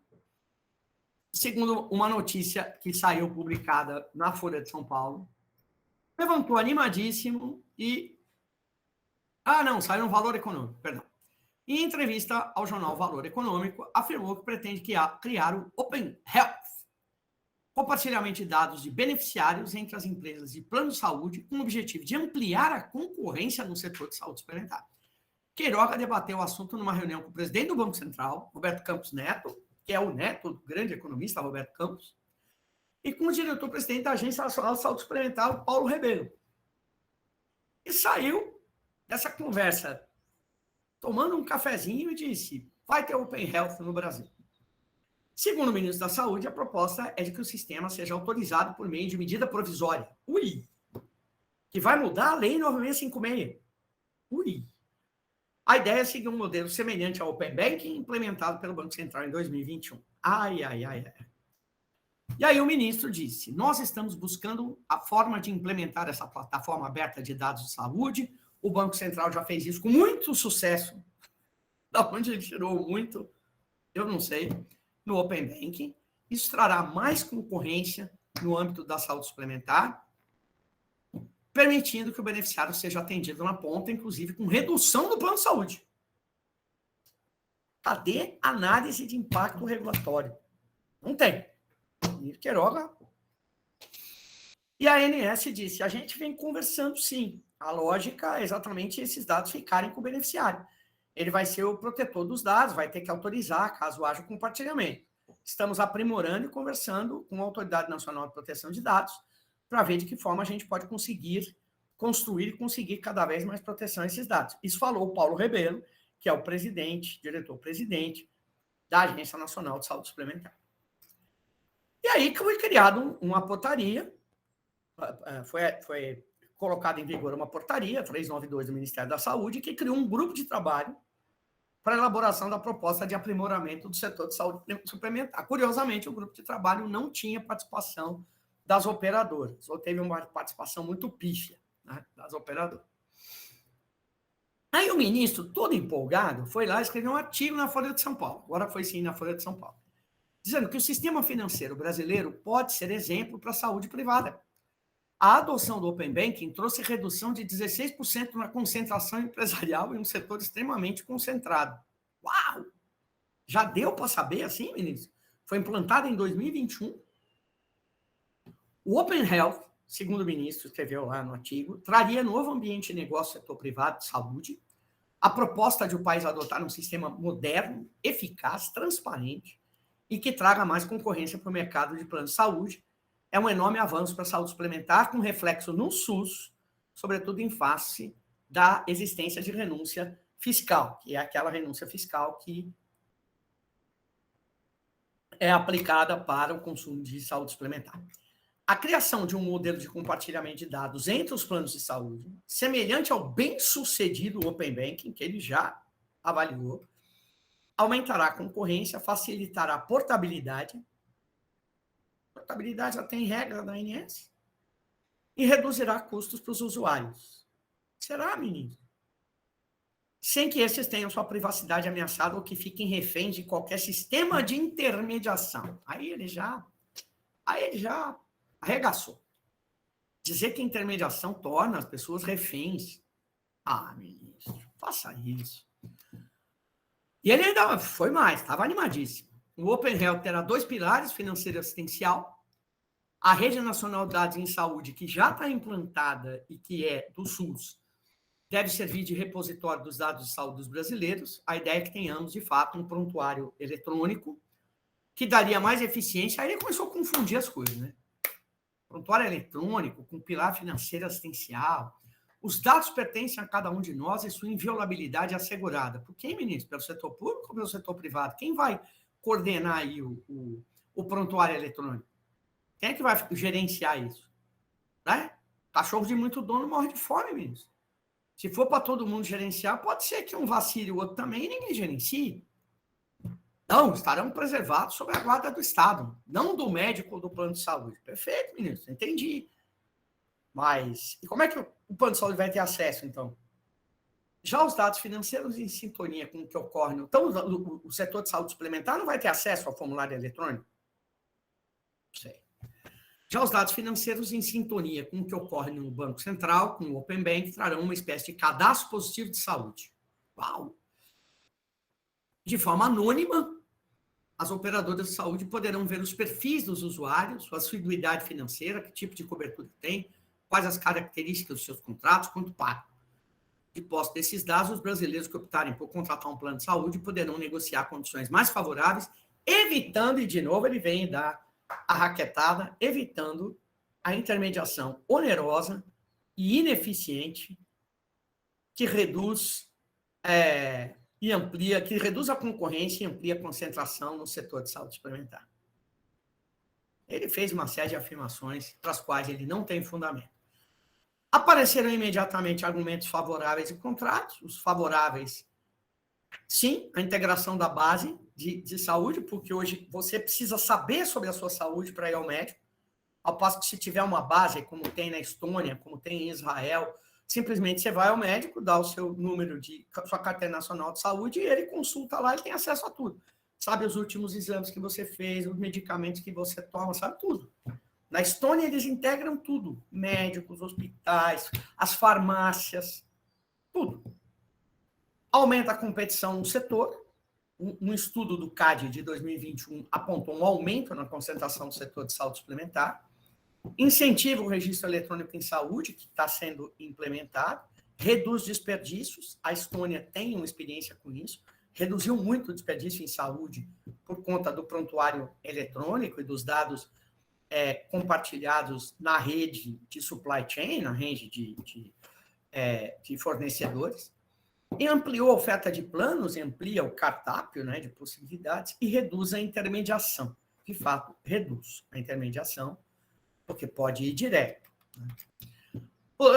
segundo uma notícia que saiu publicada na Folha de São Paulo, levantou animadíssimo e... não, saiu no Valor Econômico, perdão. Em entrevista ao jornal Valor Econômico, afirmou que pretende criar o Open Health, compartilhamento de dados de beneficiários entre as empresas de plano de saúde, com o objetivo de ampliar a concorrência no setor de saúde suplementar. Queiroga debateu o assunto numa reunião com o presidente do Banco Central, Roberto Campos Neto, que é o neto do grande economista Roberto Campos, e com o diretor-presidente da Agência Nacional de Saúde Suplementar, Paulo Rebelo. E saiu dessa conversa tomando um cafezinho e disse: vai ter Open Health no Brasil. Segundo o ministro da Saúde, a proposta é de que o sistema seja autorizado por meio de medida provisória. Que vai mudar a Lei 9656. A ideia é seguir um modelo semelhante ao Open Banking implementado pelo Banco Central em 2021. Ai. E aí o ministro disse: nós estamos buscando a forma de implementar essa plataforma aberta de dados de saúde. O Banco Central já fez isso com muito sucesso. Da onde ele tirou muito, eu não sei, no Open Banking. Isso trará mais concorrência no âmbito da saúde suplementar, permitindo que o beneficiário seja atendido na ponta, inclusive com redução do plano de saúde. Cadê análise de impacto regulatório? Não tem. Queiroga. E a ANS disse: a gente vem conversando sim. A lógica é exatamente esses dados ficarem com o beneficiário. Ele vai ser o protetor dos dados, vai ter que autorizar caso haja compartilhamento. Estamos aprimorando e conversando com a Autoridade Nacional de Proteção de Dados para ver de que forma a gente pode conseguir construir e conseguir cada vez mais proteção a esses dados. Isso falou o Paulo Rebelo, que é o presidente, diretor-presidente da Agência Nacional de Saúde Suplementar. E aí foi criada uma portaria, foi colocada em vigor uma portaria, 392 do Ministério da Saúde, que criou um grupo de trabalho para a elaboração da proposta de aprimoramento do setor de saúde suplementar. Curiosamente, o grupo de trabalho não tinha participação das operadoras, ou teve uma participação muito pífia, né, das operadoras. Aí o ministro, todo empolgado, foi lá e escreveu um artigo na Folha de São Paulo, agora foi sim na Folha de São Paulo, dizendo que o sistema financeiro brasileiro pode ser exemplo para a saúde privada. A adoção do Open Banking trouxe redução de 16% na concentração empresarial em um setor extremamente concentrado. Uau! Já deu para saber assim, ministro? Foi implantado em 2021. O Open Health, segundo o ministro escreveu lá no artigo, traria novo ambiente de negócio do setor privado de saúde. A proposta de o país adotar um sistema moderno, eficaz, transparente e que traga mais concorrência para o mercado de plano de saúde é um enorme avanço para a saúde suplementar, com reflexo no SUS, sobretudo em face da existência de renúncia fiscal, que é aquela renúncia fiscal que é aplicada para o consumo de saúde suplementar. A criação de um modelo de compartilhamento de dados entre os planos de saúde, semelhante ao bem-sucedido Open Banking, que ele já avaliou, aumentará a concorrência, facilitará a portabilidade já tem regra da ANS, e reduzirá custos para os usuários. Será, menino? Sem que esses tenham sua privacidade ameaçada ou que fiquem reféns de qualquer sistema de intermediação. Aí ele já arregaçou. Dizer que a intermediação torna as pessoas reféns. Ministro, faça isso. E ele ainda foi mais, estava animadíssimo. O Open Health terá 2 pilares, financeiro e assistencial. A Rede Nacional de Dados em Saúde, que já está implantada e que é do SUS, deve servir de repositório dos dados de saúde dos brasileiros. A ideia é que tenhamos, de fato, um prontuário eletrônico que daria mais eficiência. Aí ele começou a confundir as coisas, né? Prontuário eletrônico, com pilar financeiro assistencial. Os dados pertencem a cada um de nós e sua inviolabilidade é assegurada. Por quem, ministro? Pelo setor público ou pelo setor privado? Quem vai coordenar aí o prontuário eletrônico? Quem é que vai gerenciar isso? Né? Cachorro de muito dono morre de fome, ministro. Se for para todo mundo gerenciar, pode ser que um vacile o outro também e ninguém gerencie. Não, estarão preservados sob a guarda do Estado, não do médico ou do plano de saúde. Perfeito, ministro, entendi. Mas, e como é que o plano de saúde vai ter acesso, então? Já os dados financeiros em sintonia com o que ocorre então, o setor de saúde suplementar não vai ter acesso ao formulário eletrônico? Não sei. Já os dados financeiros em sintonia com o que ocorre no Banco Central, com o Open Bank, trarão uma espécie de cadastro positivo de saúde. Uau! De forma anônima, as operadoras de saúde poderão ver os perfis dos usuários, sua assiduidade financeira, que tipo de cobertura tem, quais as características dos seus contratos, quanto pagam. De posse desses dados, os brasileiros que optarem por contratar um plano de saúde poderão negociar condições mais favoráveis, evitando, e de novo ele vem dar a raquetada, evitando a intermediação onerosa e ineficiente que reduz e amplia, que reduz a concorrência e amplia a concentração no setor de saúde suplementar. Ele fez uma série de afirmações para as quais ele não tem fundamento. Apareceram imediatamente argumentos favoráveis e contrários. Os favoráveis, sim, a integração da base de saúde, porque hoje você precisa saber sobre a sua saúde para ir ao médico, ao passo que se tiver uma base, como tem na Estônia, como tem em Israel, simplesmente você vai ao médico, dá o seu número de sua carteira nacional de saúde e ele consulta lá e tem acesso a tudo. Sabe os últimos exames que você fez, os medicamentos que você toma, sabe tudo. Na Estônia, eles integram tudo. Médicos, hospitais, as farmácias, tudo. Aumenta a competição no setor. Um estudo do CAD de 2021 apontou um aumento na concentração do setor de saúde suplementar. Incentiva o registro eletrônico em saúde, que está sendo implementado. Reduz desperdícios. A Estônia tem uma experiência com isso. Reduziu muito o desperdício em saúde por conta do prontuário eletrônico e dos dados compartilhados na rede de supply chain, na rede de fornecedores, e ampliou a oferta de planos, amplia o cardápio, né, de possibilidades e reduz a intermediação. De fato, reduz a intermediação, porque pode ir direto. Né?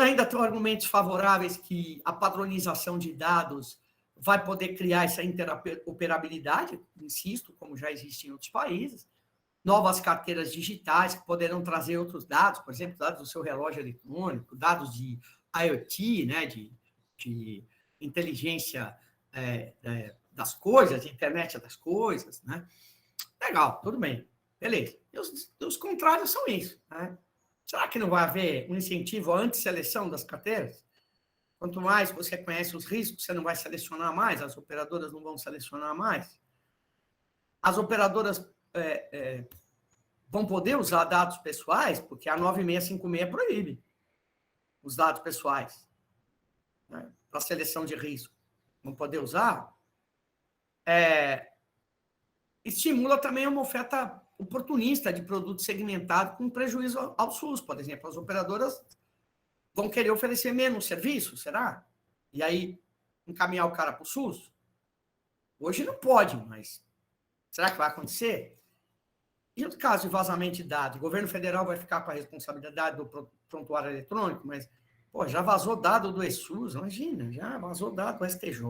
Ainda tem argumentos favoráveis que a padronização de dados vai poder criar essa interoperabilidade, insisto, como já existe em outros países, novas carteiras digitais que poderão trazer outros dados, por exemplo, dados do seu relógio eletrônico, dados de IoT, né, de inteligência das coisas, de internet das coisas, né? Legal, tudo bem, beleza. E os contrários são isso, né? Será que não vai haver um incentivo à antisseleção das carteiras? Quanto mais você conhece os riscos, você não vai selecionar mais, as operadoras não vão selecionar mais. As operadoras vão poder usar dados pessoais, porque a 9656 proíbe os dados pessoais, né, para seleção de risco. Vão poder usar. Estimula também uma oferta oportunista de produto segmentado com prejuízo ao SUS, por exemplo. As operadoras vão querer oferecer menos serviço, será? E aí, encaminhar o cara para o SUS? Hoje não pode, mas será que vai acontecer? E no caso de vazamento de dados, o governo federal vai ficar com a responsabilidade do prontuário eletrônico, mas já vazou dado do ESUS, imagina, já vazou dado do STJ.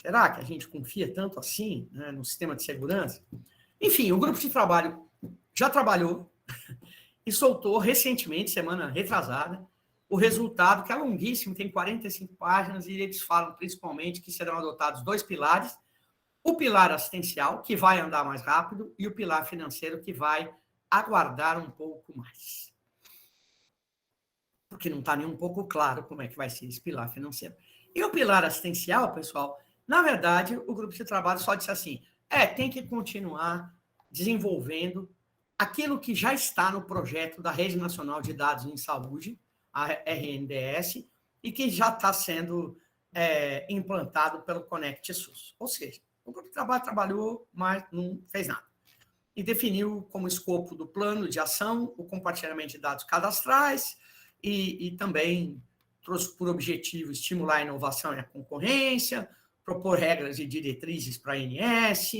Será que a gente confia tanto assim, né, no sistema de segurança? Enfim, o grupo de trabalho já trabalhou e soltou recentemente, semana retrasada, o resultado, que é longuíssimo, tem 45 páginas, e eles falam principalmente que serão adotados 2 pilares: o pilar assistencial, que vai andar mais rápido, e o pilar financeiro, que vai aguardar um pouco mais. Porque não está nem um pouco claro como é que vai ser esse pilar financeiro. E o pilar assistencial, pessoal, na verdade, o grupo de trabalho só disse assim, tem que continuar desenvolvendo aquilo que já está no projeto da Rede Nacional de Dados em Saúde, a RNDS, e que já está sendo implantado pelo Conect SUS. Ou seja, o grupo de trabalho trabalhou, mas não fez nada. E definiu como escopo do plano de ação o compartilhamento de dados cadastrais e também trouxe por objetivo estimular a inovação e a concorrência, propor regras e diretrizes para a ANS,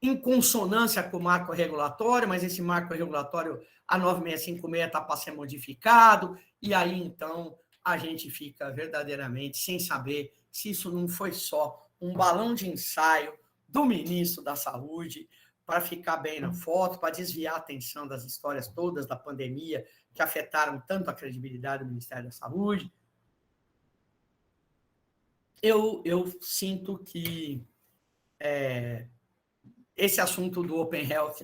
em consonância com o marco regulatório, mas esse marco regulatório, a 9656, está para ser modificado, e aí, então, a gente fica verdadeiramente sem saber se isso não foi só um balão de ensaio do ministro da Saúde para ficar bem na foto, para desviar a atenção das histórias todas da pandemia que afetaram tanto a credibilidade do Ministério da Saúde. Eu sinto que esse assunto do Open Health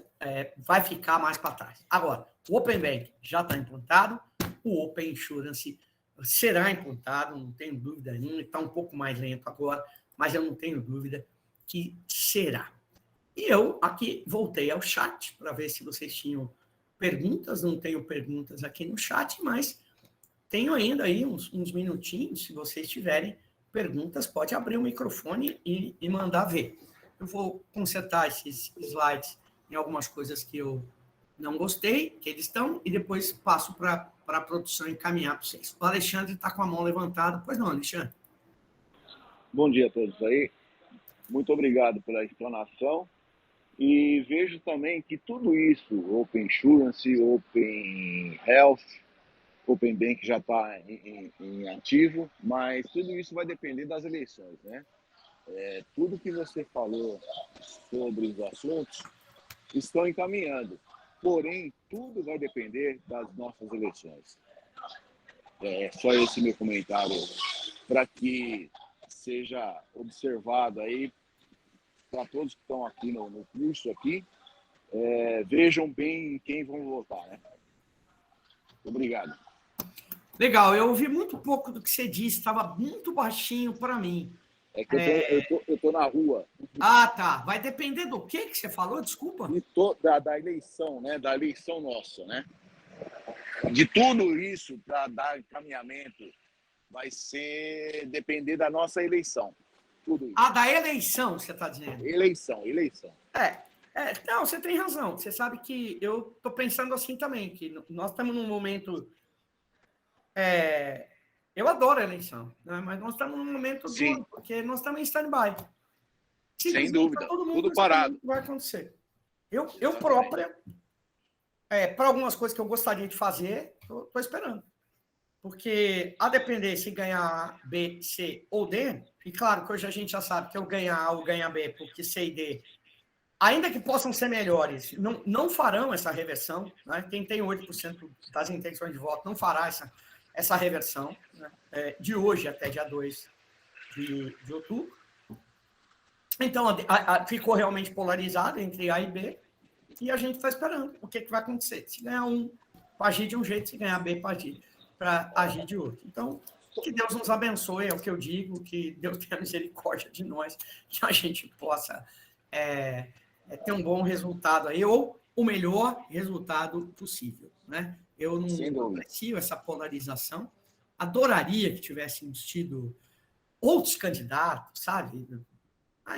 vai ficar mais para trás. Agora, o Open Bank já está implantado, o Open Insurance será implantado, não tenho dúvida nenhuma, está um pouco mais lento agora, mas eu não tenho dúvida que será. E eu aqui voltei ao chat para ver se vocês tinham perguntas, não tenho perguntas aqui no chat, mas tenho ainda aí uns minutinhos, se vocês tiverem perguntas, pode abrir o microfone e mandar ver. Eu vou consertar esses slides em algumas coisas que eu não gostei, que eles estão, e depois passo para a produção encaminhar para vocês. O Alexandre está com a mão levantada. Pois não, Alexandre?
Bom dia a todos aí. Muito obrigado pela explanação. E vejo também que tudo isso, Open Insurance, Open Health, Open Bank já está em ativo, mas tudo isso vai depender das eleições, né? Tudo que você falou sobre os assuntos estão encaminhando, porém, tudo vai depender das nossas eleições. Só esse meu comentário para que seja observado aí para todos que estão aqui no curso aqui, vejam bem quem vão votar, né? Obrigado.
Legal, eu ouvi muito pouco do que você disse, estava muito baixinho para mim.
É que eu tô na rua.
Ah, tá. Vai depender do que você falou, desculpa?
Da eleição, né? Da eleição nossa, né? De tudo isso para dar encaminhamento vai depender da nossa eleição. Tudo isso.
Ah, da eleição, você está dizendo?
Eleição.
Não, você tem razão. Você sabe que eu estou pensando assim também, que nós estamos num momento... eu adoro a eleição, né? Mas nós estamos num momento duro, porque nós estamos em stand-by.
Sem dúvida,
todo mundo
tudo parado.
O que vai acontecer. Eu própria, para algumas coisas que eu gostaria de fazer, estou esperando. Porque, a depender se ganhar A, B, C ou D, e claro que hoje a gente já sabe que eu ganhar A ou ganhar B, porque C e D, ainda que possam ser melhores, não farão essa reversão. Né? Quem tem 8% das intenções de voto não fará essa reversão, né? De hoje até dia 2 de outubro. Então, ficou realmente polarizado entre A e B, e a gente está esperando o que vai acontecer. Se ganhar um, para agir de um jeito, se ganhar B, para agir de outro. Então, que Deus nos abençoe, é o que eu digo, que Deus tenha misericórdia de nós, que a gente possa ter um bom resultado aí, ou o melhor resultado possível, né? Eu não aprecio essa polarização, adoraria que tivéssemos tido outros candidatos, sabe?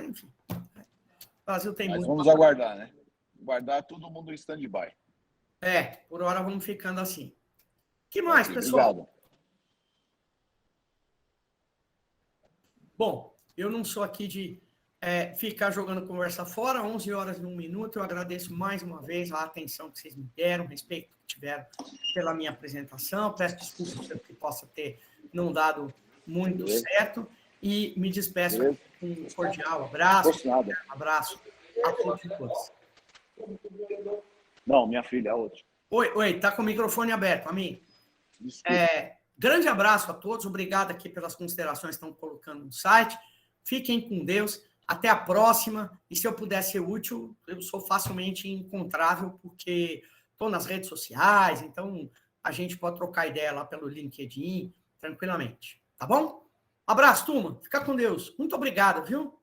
Enfim, o Brasil tem muito...
Vamos aguardar, né? Guardar todo mundo em stand-by.
Por hora vamos ficando assim. O que mais, pessoal?
Obrigado.
Bom, eu não sou aqui de ficar jogando conversa fora, 11 horas e 1 minuto. Eu agradeço mais uma vez a atenção que vocês me deram, o respeito que tiveram pela minha apresentação. Peço desculpas pelo que possa ter não dado muito certo. E me despeço com um cordial abraço. Abraço a todos e todas.
Não, minha filha, é outra.
Oi, tá com o microfone aberto, a mim. Grande abraço a todos, obrigado aqui pelas considerações que estão colocando no site. Fiquem com Deus, até a próxima. E se eu puder ser útil, eu sou facilmente encontrável, porque estou nas redes sociais, então a gente pode trocar ideia lá pelo LinkedIn, tranquilamente. Tá bom? Abraço, turma. Fica com Deus. Muito obrigado, viu?